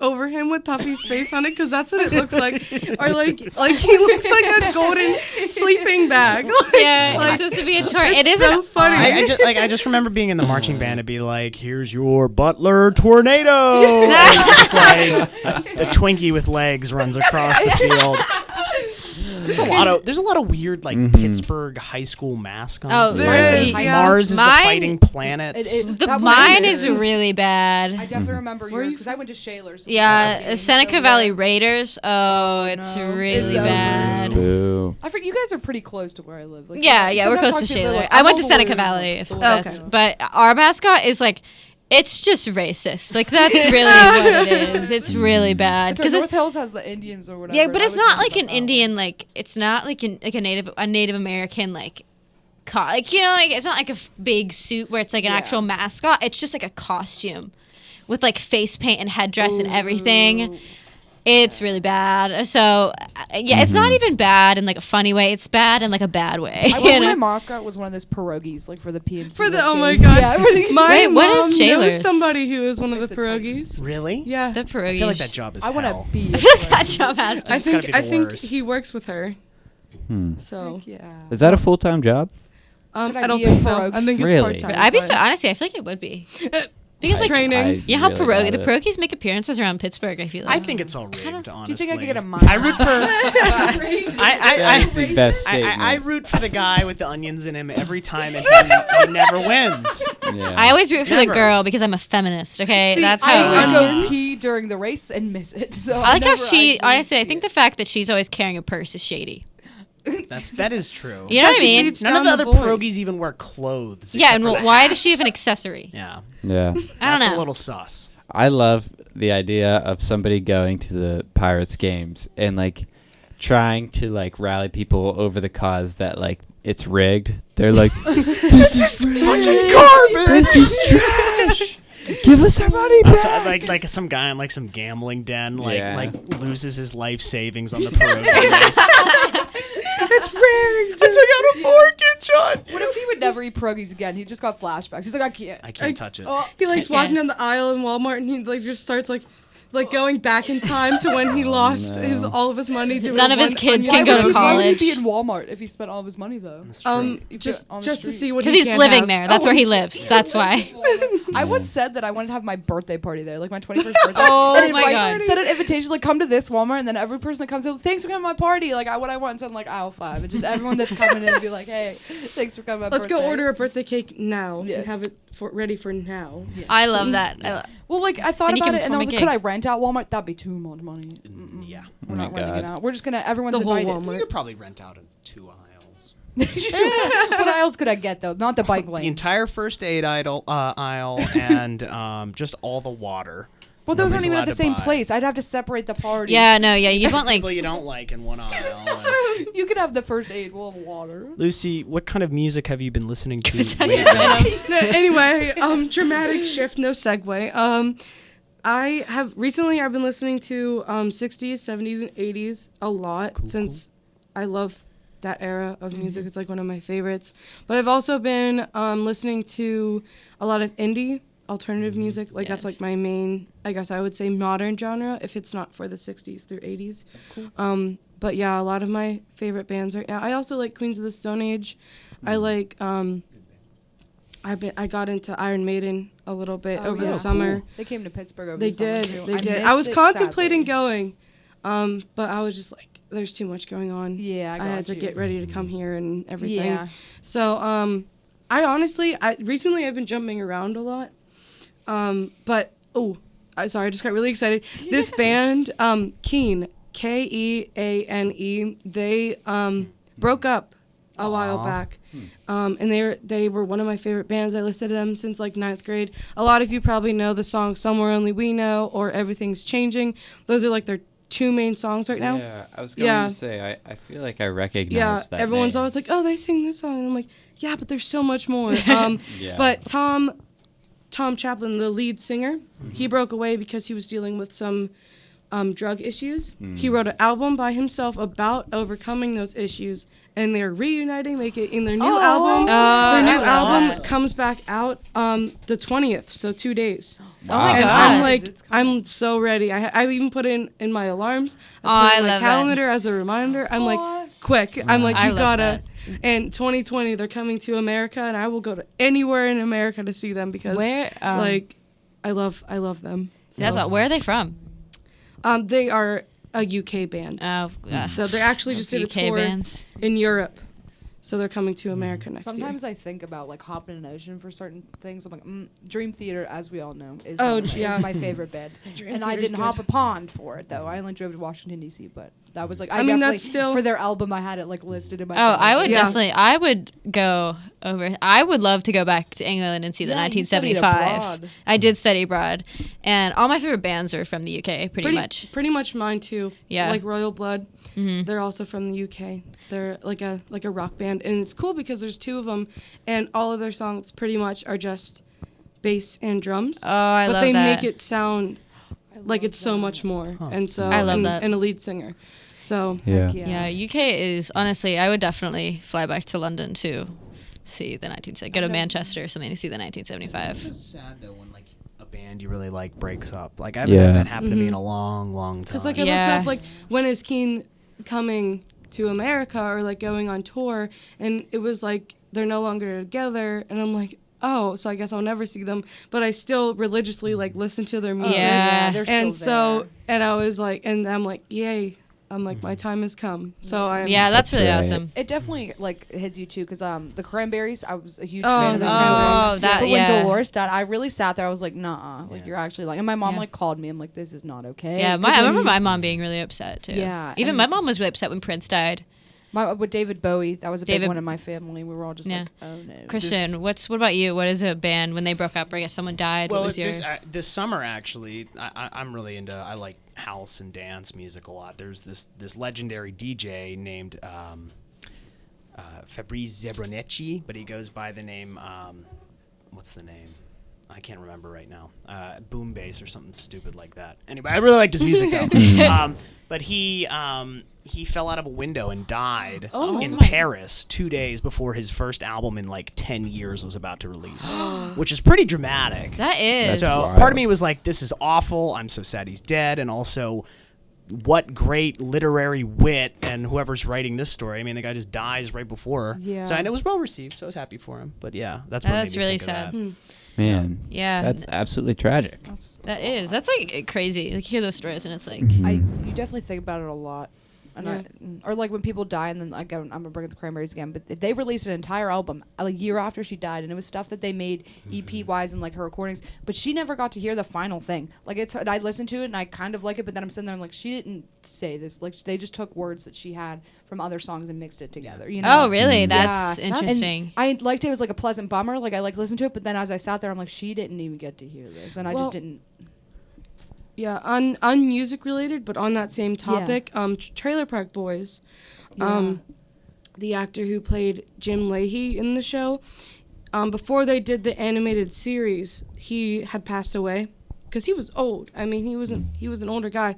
over him with Tuffy's face on it because that's what it looks like, or like he looks like a golden sleeping bag. Yeah, Like, it's supposed to be a tornado. It is so an funny. I just remember being in the marching band and be like, "Here's your Butler tornado." And just like a Twinkie with legs runs across the field. There's a lot of weird like Mhm. Pittsburgh high school mascots. Oh, there is, yeah. Mars is the Mine- fighting planet. The that one mine is is really bad. I definitely remember Where are yours you because I went to Shaler's. Yeah, Seneca Valley Raiders. Oh, it's no. really It's over. bad. Boo. I forget you guys are pretty close to where I live. Like, Yeah, yeah, we're sometimes close to talk people, they're Shaler. like, I I'm went to all the way Seneca in, Valley, like, if Philadelphia. that's, but our mascot is like, it's just racist. Like that's really what it is. It's really bad Because because North Hills has the Indians or whatever. yeah, and but I it's was not mad like about an that Indian one. like it's not like a Native American like. Like like it's not like a big suit where it's like an Yeah. actual mascot. It's just like a costume with like face paint and headdress and everything. Ooh. It's really bad. So yeah, it's not even bad in like a funny way. It's bad in like a bad way. I you wish know? my mascot was one of those pierogies, like for the PNC. For the like, oh my games. god, Yeah, really. my Wait, what mom is knows Shaler's? somebody who is one of the It's a type. pierogies. Really? Yeah, The I pierogies. feel like that job is I want to hell. be. I feel like that job has to. I It's gotta think be the worst. he works with her. Hmm. So Yeah. Is that a full-time job? Could I I don't be a think so. pierogi? I think it's Really? part time. I'd be so honestly, I feel like it would be because like training. you know how really the doubt it. pierogies make appearances around Pittsburgh. I feel like I think it's all rigged, honestly. Do you think I could get a mine? I root for. That is the best statement. I root for the guy with the onions in him every time, and he never wins. I Yeah. always root for the Never. girl because I'm a feminist. Okay, that's how. I it would works. go pee during the race and miss it. So I like how never she. actually Honestly, I see think it. the fact that she's always carrying a purse is shady. That is true. You know what I She mean? beats None of down the other boys. pierogies even wear clothes. Yeah, except and for the why does hats. she have an accessory? Yeah, Yeah. I don't that's know. a little sus. I love the idea of somebody going to the Pirates games and like trying to like rally people over the cause that like it's rigged. They're like, this is fucking garbage. This is trash. Give us our money back. Like some guy in like some gambling den Yeah. like loses his life savings on the pierogi race. It's rigged. I took out a mortgage on What if he would never eat pierogies again? He just got flashbacks. He's like, I can't. I can't touch it. Oh, He likes Yeah. walking down the aisle in Walmart and he like just starts like like going back in time to when he lost no. all of his money doing None of his one kids onion. can go to Why would he college. be in Walmart if he spent all of his money though? That's true. Just on the to street. see what Because he he's can living have. there. That's where he lives. That's why. I once said that I wanted to have my birthday party there, like my 21st birthday. Oh and my God. Send an invitation, like come to this Walmart, and then every person that comes in, thanks for coming to my party. Like what I want, send like aisle 5, and just everyone that's coming in and be like, hey, thanks for coming to my Let's birthday. go order a birthday cake now Yes. and have it ready for now. I love that. Well, like I thought Then you about can it, and I form was a like, gig. could I rent out Walmart? That'd be too much money. Yeah. We're Oh not my renting it God. out. We're just gonna everyone's The whole invited. You Walmart. could probably rent out in 2 aisles. What else could I get though? Not the bike The lane. entire first aid aisle and just all the water. Well, those Nobody's aren't even at allowed the to same buy. place. I'd have to separate the party. Yeah, no, yeah. You'd want like. People you don't like in one aisle. and- You could have the first aid. We'll have water. Lucy, what kind of music have you been listening to? Such a lately? random- Anyway, dramatic shift, no segue. I have recently I've been listening to 60s, 70s, and 80s a lot since I love that era of music. It's like one of my favorites. But I've also been listening to a lot of indie alternative music. Like that's like Yes. my main, I guess I would say, modern genre if it's not for the 60s through 80s. But yeah, a lot of my favorite bands right now. I also like Queens of the Stone Age. I like I got into Iron Maiden a little bit Oh, over yeah. the summer. Cool. They came to Pittsburgh over They the summer, did. too. They did. missed I was it, contemplating sadly. going, but I was just like, there's too much going on. Yeah, I had got to you. get ready to come here and everything. Yeah. So, I honestly, recently I've been jumping around a lot. But sorry, I just got really excited. This band, Keane, Keane, they broke up a while back. And they were one of my favorite bands. I listened to them since like 9th grade. A lot of you probably know the song Somewhere Only We Know or Everything's Changing. Those are like their 2 main songs right now. Yeah, I was going to say, I feel like I recognize that everyone's name. always like, oh, they sing this song. And I'm like, yeah, but there's so much more. Yeah. But Tom Chaplin, the lead singer, he broke away because he was dealing with some drug issues. He wrote an album by himself about overcoming those issues, and they're reuniting, making their new album. Their new that's album awesome. comes back out the 20th, so 2 days. Oh my And God. I'm like, It's coming. I'm so ready. I even put it in my alarms. Oh, I put it I in my love that. calendar as a reminder. I'm like, quick. I'm like, I you love gotta. And 2020, they're coming to America, and I will go to anywhere in America to see them because, Where? like, I love them. Where are they from? They are a UK band. Oh, yeah. So they actually just did a UK tour bands. in Europe. So they're coming to America next Sometimes year. I think about like hopping in an ocean for certain things. I'm like, Dream Theater, as we all know, is, Yeah. is my favorite band. Dream And I Theater's didn't good. hop a pond for it though. I only drove to Washington D.C., but that was like I mean, definitely that's still- for their album. I had it like listed in my. Oh, I would Yeah. definitely. I would go over. I would love to go back to England and see the Yeah, you studied 1975. abroad. I did study abroad, and all my favorite bands are from the UK, pretty much. Pretty much mine too. Yeah. Like Royal Blood. Mhm. They're also from the UK. They're like a rock band, and it's cool because there's 2 of them, and all of their songs pretty much are just bass and drums. Oh, I but love they that. make it sound like it's so much more, and so I love and, that. and a lead singer. So Yeah. Yeah, UK is honestly. I would definitely fly back to London to see the 1970. Go to Manchester or something to see the 1975. It's sad though when like a band you really like breaks up. Like I haven't had that happen to me in a long, long time. because like I Yeah. looked up like when is Keane coming to America or like going on tour, and it was like they're no longer together, and I'm like, oh, so I guess I'll never see them, but I still religiously like listen to their music. Yeah. they're still And so there. and I was like, and I'm like, yay. I'm like, my time has come. So I'm Yeah, that's really right. awesome. It definitely like hits you too, because the Cranberries. I was a huge Oh, fan of the the Cranberries. that- but yeah. when Dolores died, I really sat there. I was like, nah, like Yeah. you're actually like. And my mom Yeah. like called me. I'm like, this is not okay. Yeah, 'Cause I remember when- my mom being really upset too. Yeah, even and- my mom was really upset when Prince died. with David Bowie. That was a big David- one in my family. We were all just Yeah. like, oh no. Christian, what about you? What is a band when they broke up? Or I guess someone died. Well, what was your? this summer actually, I'm really into. I like house and dance music a lot. There's this legendary DJ named Fabrice Zebronici, but he goes by the name. What's the name? I can't remember right now. Boom bass or something stupid like that. Anyway, I really liked his music though. But he he fell out of a window and died Oh in my- Paris 2 days before his first album in like 10 years was about to release, which is pretty dramatic. That is. So That's part wild. of me was like, this is awful. I'm so sad he's dead. And also, what great literary wit and whoever's writing this story. I mean, the guy just dies right before. Yeah. So and it was well received, so I was happy for him. But yeah, that's what made That's me really think of sad. that. Man, Yeah. that's absolutely tragic. That is. That's like crazy. Like hear those stories and it's like Mhm. You definitely think about it a lot. And Yeah. or like when people die, and then like I'm gonna bring up the Cranberries again, but they released an entire album a year after she died, and it was stuff that they made EP wise and like her recordings, but she never got to hear the final thing. Like and I listened to it and I kind of like it, but then I'm sitting there and like she didn't say this. Like they just took words that she had from other songs and mixed it together. You know? oh really? Mm. That's Yeah. interesting. And I liked it. It was like a pleasant bummer. Like I like listened to it, but then as I sat there, I'm like, she didn't even get to hear this, and I Well, just didn't. Yeah, on music related, but on that same topic, Trailer Park Boys, the actor who played Jim Leahy in the show, before they did the animated series, he had passed away because he was old. I mean, he was an older guy,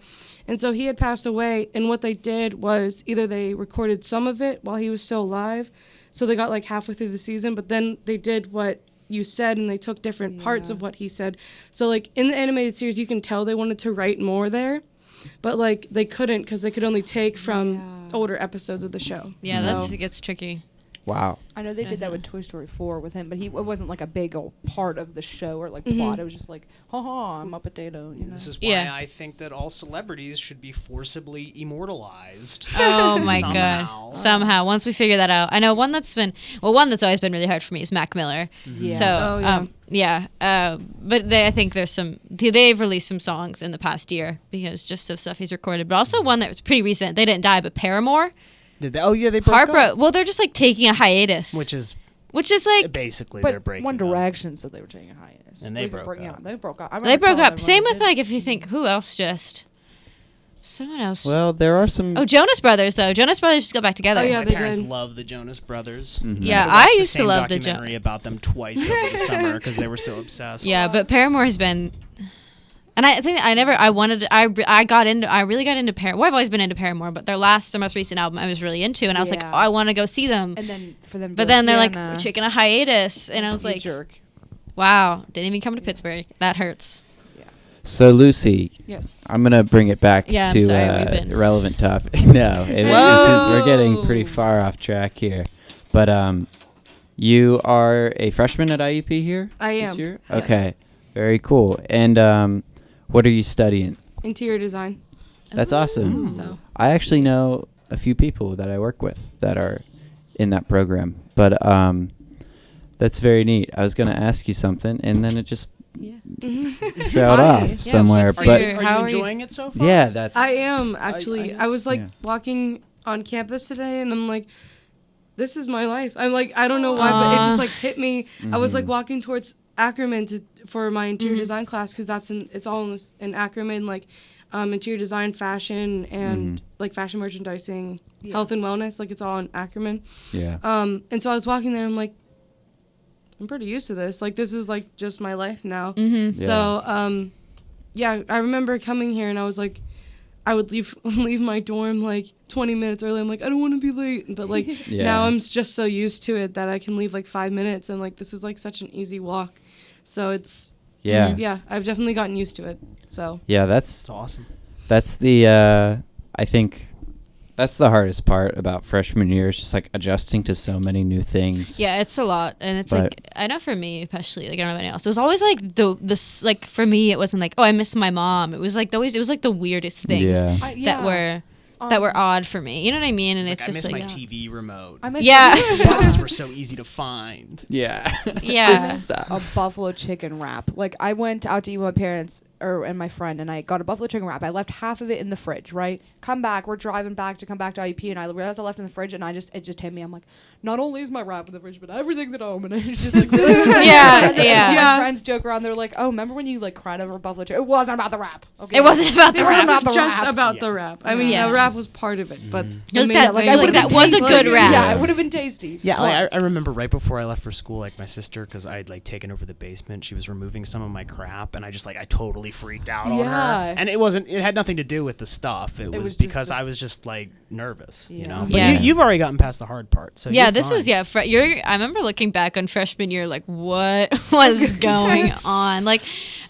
and so he had passed away. And what they did was either they recorded some of it while he was still alive, so they got like halfway through the season, but then they did what you said and they took different parts of what he said. So like in the animated series you can tell they wanted to write more there, but like they couldn't because they could only take from older episodes of the show. Yeah, So- it gets tricky. Wow. I know they did that with Toy Story 4 with him, but it wasn't like a big old part of the show or like plot. It was just like, ha, I'm a potato, you know. This is why Yeah. I think that all celebrities should be forcibly immortalized. Oh my Somehow. god. Somehow. Once we figure that out. I know one that's always been really hard for me is Mac Miller. Yeah. So Oh, yeah. but I think they've released some songs in the past year because just of stuff he's recorded, but also one that was pretty recent. They didn't die, but Paramore. Did they? Oh yeah, they broke up. Well, they're just like taking a hiatus, Which is like basically they're But breaking One up. Direction said they were taking a hiatus. And they We could broke Yeah, up. they broke up. I they remember broke telling up. Same everyone with they like if you think who else just someone else. Well, there are some. Oh, Jonas Brothers though. Jonas Brothers just got back together. Oh, yeah, My they parents did. love the Jonas Brothers. Mhm. Yeah, I watched I the used to same love the documentary about them twice over the summer because they were so obsessed. Yeah, but Paramore has been, and I think I really got into Paramore. Well, I've always been into Paramore, but their most recent album I was really into, and I was like, Yeah. oh, I want to go see them. And then for them, to But be then they're like, "Yeah, we're nah, taking a hiatus, and I was you like, jerk. wow, didn't even come to Pittsburgh. That hurts. So Lucy, Yes. I'm gonna bring it back Yeah, I'm to sorry, we've been- relevant topic. No, we're getting pretty far off track here. But you are a freshman at IUP here. I this am, year? yes. Okay, very cool. And what are you studying? Interior design. That's awesome. So I actually know a few people that I work with that are in that program, but that's very neat. I was gonna ask you something, and then it just trailed Hi. off Yeah, somewhere. what's But your- Are how you are you- enjoying it so far? yeah, that's I am actually. I was like Yeah. walking on campus today, and I'm like, this is my life. I'm like, I don't know why, but it just like hit me. I was like Mhm. walking towards Ackerman for my interior design class because it's all in Ackerman, like interior design, fashion, and like fashion merchandising, health and wellness. Like it's all in Ackerman. yeah. And so I was walking there. I'm like, I'm pretty used to this. Like this is like just my life now. Mm-hmm. Yeah. So yeah, I remember coming here and I was like, I would leave my dorm like 20 minutes early. I'm like, I don't want to be late. But like Yeah. now I'm just so used to it that I can leave like 5 minutes and like this is like such an easy walk. So it's Yeah. I've definitely gotten used to it. So Yeah, It's awesome. that's the I think that's the hardest part about freshman year is just like adjusting to so many new things. Yeah, it's a lot, and it's But- like I know for me especially, like I don't know about anyone else. It was always like this like for me, it wasn't like it was my mom. It was like it was like the weirdest things Yeah. that were odd for me. You know what I mean? And It's it's, like, I just miss my like TV remote. I miss Yeah. Buttons were so easy to find. Yeah. Yeah. This a sucks. buffalo chicken wrap. Like I went out to eat with my parents and my friend, and I got a buffalo chicken wrap. I left half of it in the fridge. Right, come back. We're driving back to come back to IUP, and I realized I left it in the fridge, and it just hit me. I'm like, not only is my rap in the fridge, but everything's at home. And it's just like, Yeah, and then yeah. My friends joke around. They're like, oh, remember when you like cried over Buffalo Trace? It wasn't about the rap. Okay. It wasn't about the It rap. wasn't the just rap. about the rap. I mean, Yeah. the rap was part of it, but Like the main that- thing like that was a good rap. Yeah, it would have been tasty. Yeah, like, I remember right before I left for school, like my sister, because I had like taken over the basement, she was removing some of my crap, and I totally freaked out on her. Yeah. And it had nothing to do with the stuff. It was was just because the- I was just like nervous, you Yeah. know. Yeah. But you've already gotten past the hard part, so Yeah, you're this fine. is I remember looking back on freshman year, like what was going on? Like,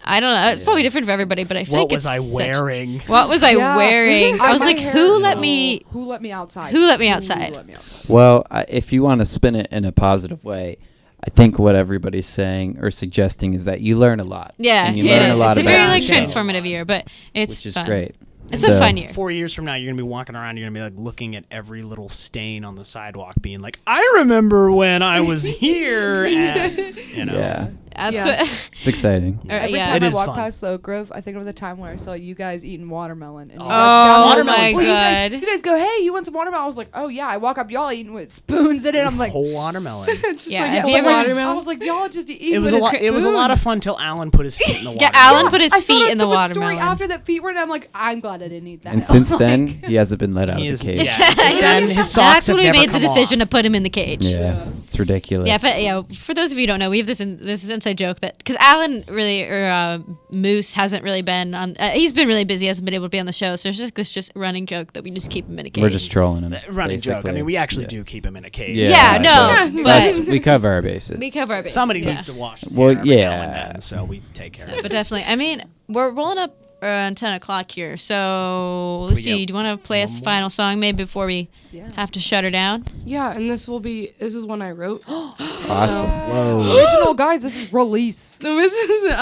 I don't know. It's probably different for everybody, but I feel What like was it's I such- wearing? What was I Yeah. wearing? I was my like, hair- who let no. me? Who let me outside? Who let me outside? Who let me outside? Well, if you want to spin it in a positive way, I think what everybody's saying or suggesting is that you learn a lot. Yeah, and you it learn a is. lot It's a about very like yourself, transformative year, but it's which is fun. great. It's So- a fun year. 4 years from now, you're gonna be walking around. You're gonna be like looking at every little stain on the sidewalk, being like, "I remember when I was here." And, you know. Yeah, That's Yeah. what, it's exciting. Every yeah. time It I is walk fun. past the Oak Grove, I think of the time where I saw you guys eating watermelon. And you Oh, guys down there, my well, God. You guys go, hey, you want some watermelon? I was like, oh yeah. I walk up, y'all eating with spoons in it. I'm like, whole watermelon. Just Yeah, like have a you ever- watermelon. I was like, y'all just eat. It was a lot. It was a lot of fun till Alan put his feet in the water. Yeah, Alan put his I saw feet that in the someone's story watermelon. after that feet were in. I'm like, I'm glad I didn't eat that. And since Like, then, he hasn't been let out He of is, the cage. yeah, since then, his socks That's have when we never made the come decision off. to put him in the cage. Yeah, it's ridiculous. Yeah, but yeah, for those of you who don't know, we have this inside joke that because Alan really or Moose hasn't really been on. He's been really busy, hasn't been able to be on the show. So there's just this running joke that we just keep him in a cage. We're just trolling him. Running joke. I basically. mean, we actually Yeah. do keep him in a cage. Yeah, no, but but- that's- we cover our bases. we cover our bases. Somebody yeah. needs to wash his Well, hair every now yeah. and then, so we take care of it. But definitely, I mean, we're rolling up around 10 o'clock here. So, we Lucy, get do you want to play us one a more? final song maybe before we Yeah. have to shut her down? Yeah, and this is one I wrote. Awesome. Whoa. Original guys, this is release. This is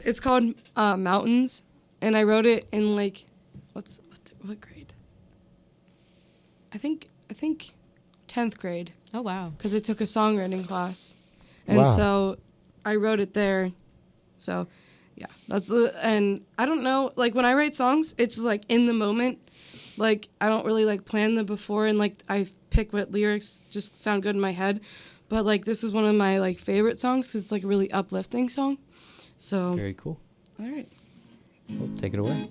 it's called Mountains, and I wrote it in like what grade? I think 10th grade, Oh, wow. because I took a songwriting class, and Wow. so I wrote it there. So yeah, and I don't know, like when I write songs, it's just like in the moment. Like I don't really like plan them before, and like I pick what lyrics just sound good in my head. But like this is one of my like favorite songs because it's like a really uplifting song. So Very cool. all right. Well, take it away.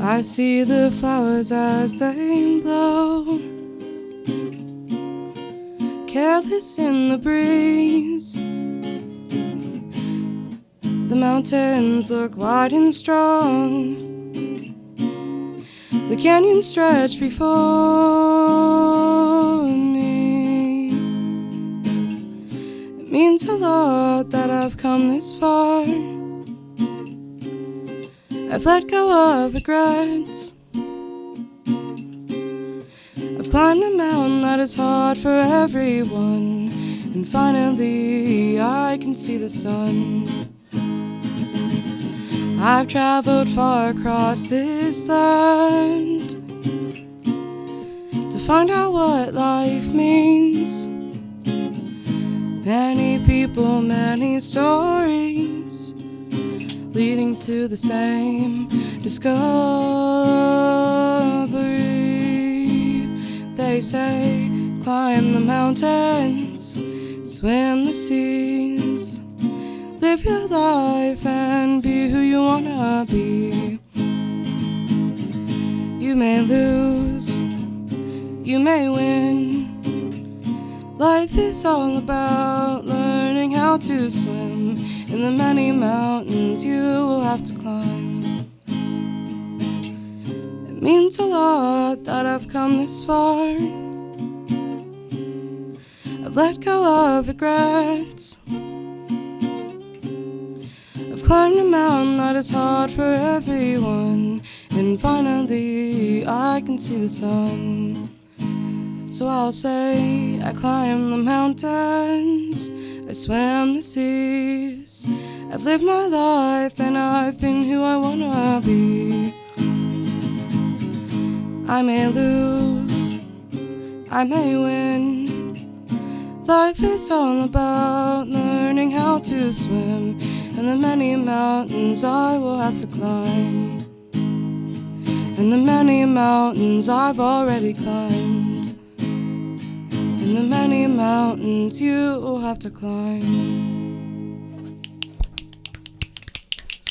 I see the flowers as they blow, careless in the breeze. The mountains look wide and strong, the canyons stretch before me. It means a lot that I've come this far. I've let go of regrets. I've climbed a mountain that is hard for everyone, and finally I can see the sun. I've traveled far across this land to find out what life means. Many people, many stories, leading to the same discovery. They say, climb the mountains, swim the seas, live your life and be who you wanna be. You may lose, you may win. Life is all about learning how to swim in the many mountains you will have to climb. It means a lot that I've come this far. I've let go of regrets. I've climbed a mountain that is hard for everyone, and finally I can see the sun. So I'll say, I climbed the mountains, I swam the seas, I've lived my life and I've been who I wanna be. I may lose, I may win. Life is all about learning how to swim, and the many mountains I will have to climb, and the many mountains I've already climbed, and the many mountains you will have to climb.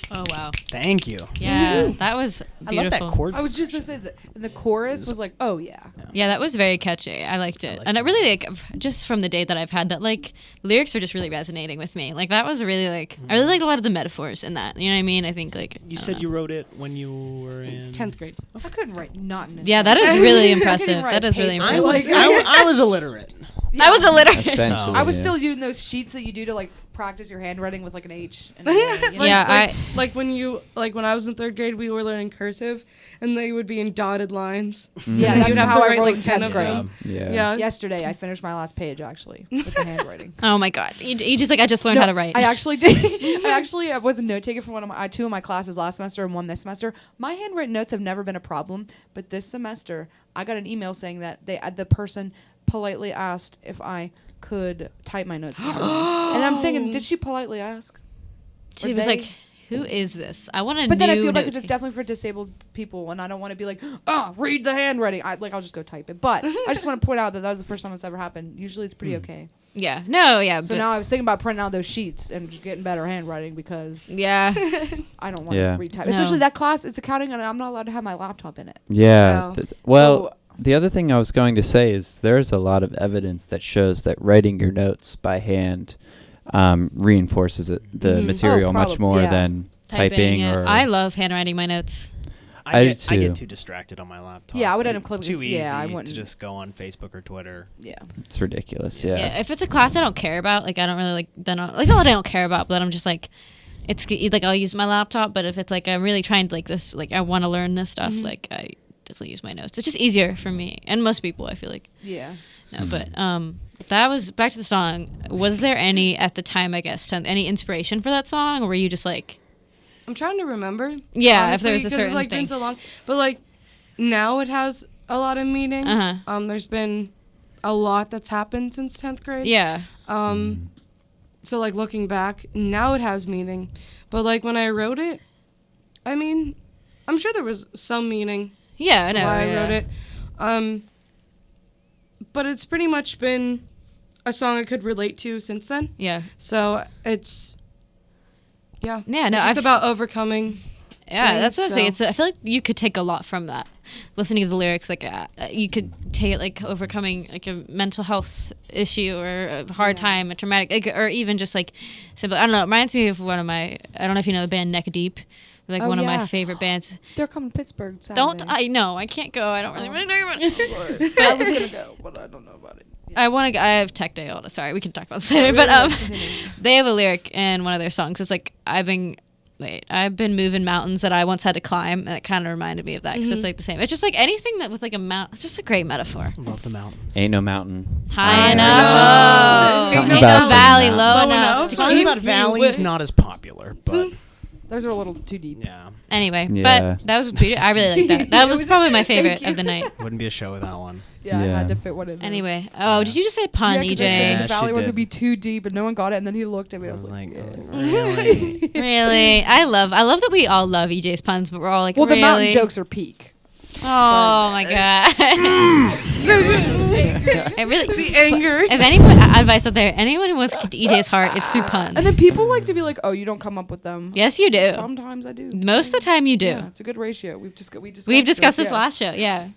Oh wow. Thank you. Yeah, that was I beautiful. love that chord. I was just gonna say that the chorus was like, oh yeah. Yeah, that was very catchy. I liked it. And I really like, just from the day that I've had that, like, lyrics were just really resonating with me. Like, that was really like, I really liked a lot of the metaphors in that. You know what I mean? I think, like, You I said don't you know. wrote it when you were in 10th grade. I couldn't write nothing. Yeah, that is really impressive. That is really I impressive. was, I was illiterate. I was illiterate. Essentially, I was yeah. still using those sheets that you do to like practice your handwriting with like an H. And an A, you know? Yeah, when I was in 3rd grade, we were learning cursive, and they would be in dotted lines. Yeah, And that's you'd have how to I write wrote like in 10 10th of grade. them. Yeah. Yeah. Yesterday, I finished my last page actually with the handwriting. Oh my God. You just like, I just learned No, how to write. I actually did. I was a note taker for two of my classes last semester and one this semester. My handwritten notes have never been a problem, but this semester I got an email saying that the person politely asked if I could type my notes for her. And I'm thinking, did she politely ask? She Or was they? like, who is this? I want a But new then I feel like note it's definitely for disabled people, and I don't want to be like, read the handwriting. I'll just go type it. But I just want to point out that was the first time it's ever happened. Usually it's pretty okay. Yeah. No, yeah. So but now I was thinking about printing out those sheets and just getting better handwriting because yeah. I don't want Yeah. to retype. No. Especially that class, it's accounting, and I'm not allowed to have my laptop in it. Yeah. Wow. Well, the other thing I was going to say is there's a lot of evidence that shows that writing your notes by hand reinforces the material much probably, more yeah. than typing yeah. or. I love handwriting my notes. I do I too. get too distracted on my laptop. Yeah, I would end up It's clicking- too yeah, I easy wouldn't. to just go on Facebook or Twitter. Yeah. It's ridiculous. Yeah. Yeah. If it's a class I don't care about, like, I don't really like, then not that I don't care about, but I'm just like, it's like, I'll use my laptop, but if it's like, I'm really trying to like this, like, I want to learn this stuff, like, I definitely use my notes. It's just easier for me and most people, I feel like. Yeah. No, but that was back to the song. Was there any at the time, I guess, any inspiration for that song, or were you just like, I'm trying to remember. Yeah, honestly, if there was a 'cause certain it's like thing. been so long, but like now it has a lot of meaning. There's been a lot that's happened since 10th grade. yeah, So like looking back, now it has meaning, but like when I wrote it, I mean, I'm sure there was some meaning yeah, I to know. why yeah. I wrote it. But it's pretty much been a song I could relate to since then. Yeah, So it's yeah, yeah. No, it's just I've- about overcoming. Yeah, things, that's what I'm saying. so- I feel like you could take a lot from that. Listening to the lyrics, like you could take it like overcoming like a mental health issue or a hard time, a traumatic, like, or even just like simple. I don't know. It reminds me of one of my. I don't know if you know the band Neck Deep. Like Oh, one of yeah. my favorite bands. They're coming to Pittsburgh Saturday. Don't I know? I can't go. I don't really want to know about it. I was gonna go, but I don't know about it. I want to. I have tech day all. Sorry, we can talk about this later. But they have a lyric in one of their songs. It's like I've been moving mountains that I once had to climb, and it kind of reminded me of that because it's like the same. It's just like anything that with like a mount. It's just a great metaphor. Love the mountains. Ain't no mountain. High Oh, enough, oh, Something ain't about no the valley mountain. low Low enough enough. to Songs keep about you valleys away. not as popular, but Those are a little too deep. yeah, Anyway, Yeah. but that was beautiful. I really liked that. That was probably my favorite of the night. wouldn't be a show without one. Yeah, I Yeah. had to fit one in. there. Anyway, oh, did you just say pun, Yeah, 'cause I EJ? said Yeah, the valley she was did. to be too deep, and no one got it. And then he looked at me. I and was like, yeah. really? Really? I love that we all love EJ's puns, but we're all like, Well, really? the mountain jokes are peak. Oh my god. I really. The anger. If anyone advice out there, anyone who wants to get to EJ's heart, it's through puns. And then people like to be like, "Oh, you don't come up with them." Yes, you do. Sometimes I do. Most of the time, you do. Yeah, it's a good ratio. We've discussed this last show. Yeah.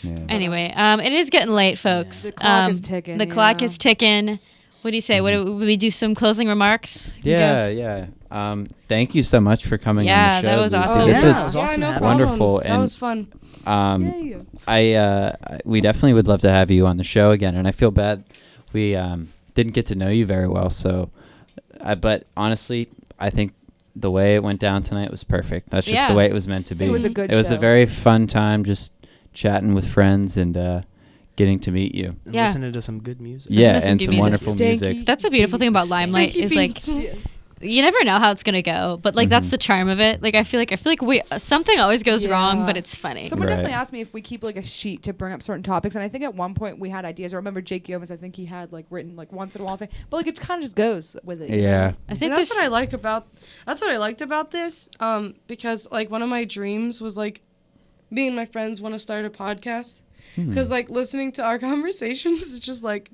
Yeah. Anyway, it is getting late, folks. The clock is ticking, The clock yeah. is ticking. What do you say? What do we do? Some closing remarks? Yeah. Thank you so much for coming Yeah, on the that show. was Lucy. awesome. This Yeah, was it was awesome no having problem. wonderful, That and was fun. we definitely would love to have you on the show again. And I feel bad we didn't get to know you very well. So, but honestly, I think the way it went down tonight was perfect. That's just Yeah. the way it was meant to be. It was a good It was a show. very fun time, just chatting with friends and getting to meet you. And Yeah. listening to some good music. Yeah, to some and good some music. wonderful Stanky. music. That's a beautiful thing about Limelight Stinky is like beats. Yes. you never know how it's gonna go, but like that's the charm of it. Like I feel like we something always goes wrong, but it's funny. Someone Right. definitely asked me if we keep like a sheet to bring up certain topics, and I think at one point we had ideas. I remember Jake Gomez. I think he had like written like once in a while thing, but like it kind of just goes with it. you Yeah. know? I think And that's there's what I like about. That's what I liked about this. Because like one of my dreams was like, me and my friends want to start a podcast. Because like listening to our conversations is just like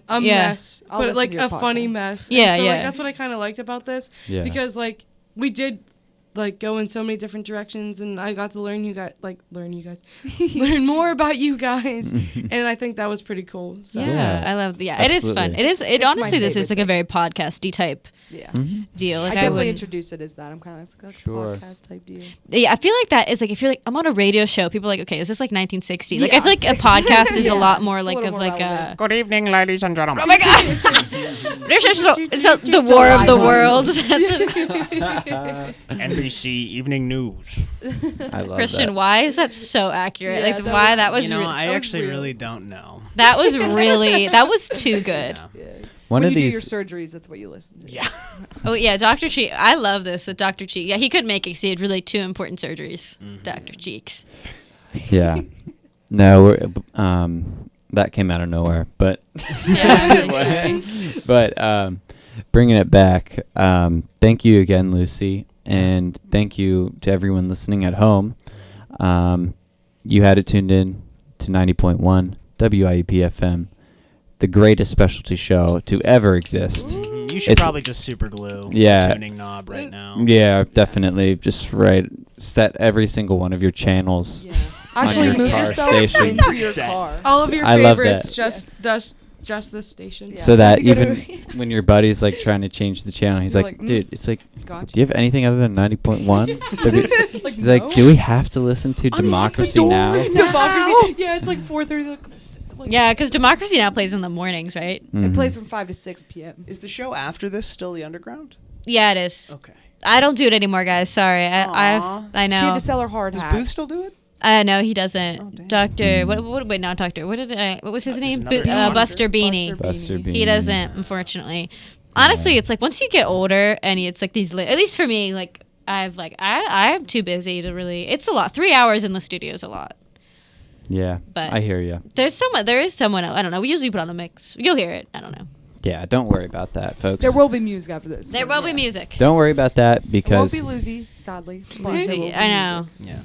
a mess, I'll but listen like to your a funny podcast. mess. Yeah, and so, yeah. Like, that's what I kind of liked about this. Yeah. Because like we did like go in so many different directions, and I got to learn more about you guys, and I think that was pretty cool. So. yeah, I love it is fun. Absolutely. It my honestly this is like favorite a very podcasty type Yeah. deal. Like I I definitely would introduce it as that. I'm kind of like Sure. a podcast type deal. Yeah, I feel like that is like if you're like I'm on a radio show, people are like, okay, is this like 1960s? Like I Yeah, feel like a it's podcast is Yeah. a lot more It's a like little of more like relevant. Good evening, ladies and gentlemen. Oh my god! It's the war of the worlds. NBC Evening News. I love Christian, that. why is that so accurate? Yeah, like that why was- that was You know, I that was actually real. really don't know. that was really that was too good. Yeah. Yeah. One when of you these. do your surgeries, that's what you listen to. Yeah. Oh yeah, Dr. Cheek. I love this with Dr. Cheek. Yeah, he could make it 'cause he had really two important surgeries. Dr. Cheeks. Yeah. No, that came out of nowhere, but Yeah, I'm really sorry. but bringing it back, thank you again, Lucy, and thank you to everyone listening at home. You had it tuned in to 90.1 WIUPFM, the greatest specialty show to ever exist. You should It's- probably just super glue Yeah. the tuning knob right now. Yeah, definitely. Just set every single one of your channels. Yeah. Actually, your move car yourself station. into your Set. car. All of your I love that. favorites, just this station. Yeah. So that You gotta- even when your buddy's like trying to change the channel, he's You're like, like, dude, it's like, Gotcha. do you have anything other than 90.1? Like, He's no. like, do we have to listen to Democracy Now? Democracy. Yeah, it's like 4:30. Like, Yeah, because Democracy Now! Plays in the mornings, right? It Mhm. plays from 5 to 6 p.m. Is the show after this still the underground? Yeah, it is. Okay. I don't do it anymore, guys. Sorry. Aw. I She had know. to sell her hard Does hat. Booth still do it? No, he doesn't. Oh, dang. Doctor, wait, not Doctor. What was his There's name? another doctor. Buster Beanie. Buster Beanie. He doesn't, unfortunately. Honestly, it's like once you get older and it's like these, at least for me, like I'm too busy to really. It's a lot. 3 hours in the studio is a lot. Yeah, But- I hear you. There is someone else. I don't know. We usually put on a mix. You'll hear it. I don't know. Yeah, don't worry about that, folks. There will be music after this. There but will be yeah. music. Don't worry about that It won't because be Lucy, sadly. but there will Lucy, be I know. music. Yeah.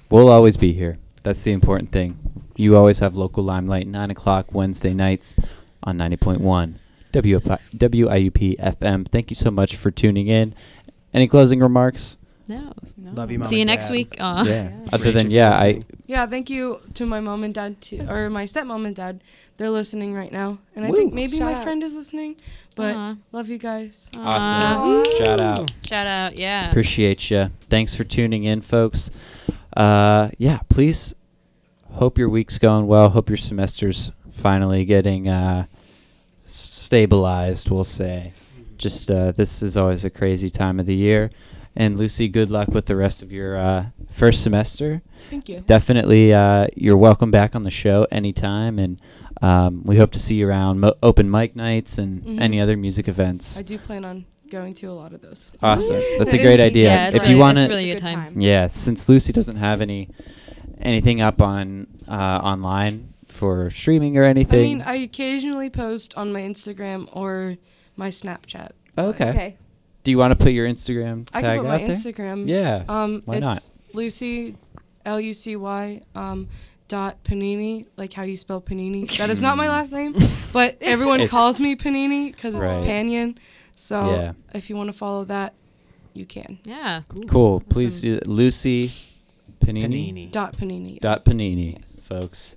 we'll always be here. That's the important thing. You always have Local Limelight, 9 o'clock Wednesday nights on 90.1 WIUP FM. Thank you so much for tuning in. Any closing remarks? No. No. Love you, Mom See you and next Dad. week. Aw. Yeah. Other Rachel's than, yeah, I. listening. Yeah, thank you to my mom and dad too, or my stepmom and dad. They're listening right now, and I Woo. think maybe my Shout out. friend is listening. But Aw. love you guys. Awesome. Aw. Shout out. Shout out. Yeah. Appreciate you. Thanks for tuning in, folks. Yeah, please hope your week's going well. Hope your semester's finally getting stabilized, we'll say. Just this is always a crazy time of the year. And Lucy, good luck with the rest of your first semester. Thank you. Definitely, you're welcome back on the show anytime. And we hope to see you around open mic nights and Mhm. any other music events. I do plan on going to a lot of those. Awesome. Woo. That's a great idea. Yeah, it's if really, you want it's to, really a It's good a good time. time. yeah, since Lucy doesn't have anything up on online for streaming or I anything. mean, I occasionally post on my Instagram or my Snapchat. Okay. Okay. Do you want to put your Instagram I tag can put out my there? Instagram. Yeah. Why it's not? Lucy, Lucy, dot Panini, like how you spell Panini. That is not my last name, but everyone It's- calls me Panini because it's Right. Panian. So Yeah. if you want to follow that, you can. Yeah. Cool. Please do that. Lucy Panini. Panini. Dot Panini. Dot Panini, Yes. folks.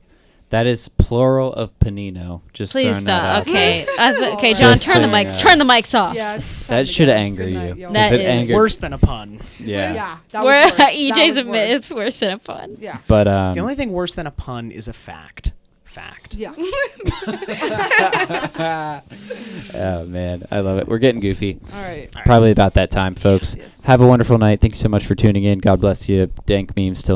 That is plural of Panino. Just Please throwing that stop. out Okay. there. Okay, John, Just turn the so you mics. know. Turn the mics off. Yeah, it's time That to should go. anger Good you. night, y'all. That If it is- angered- Worse than a pun. Yeah. Yeah, that We're was worse. That EJ's was admit worse. it's worse than a fun. Yeah. But The only thing worse than a pun is a fact. Fact. Yeah. oh man, I love it. We're getting goofy. All right. Probably about that time, folks. Yes. Have a wonderful night. Thank you so much for tuning in. God bless you. Dank memes till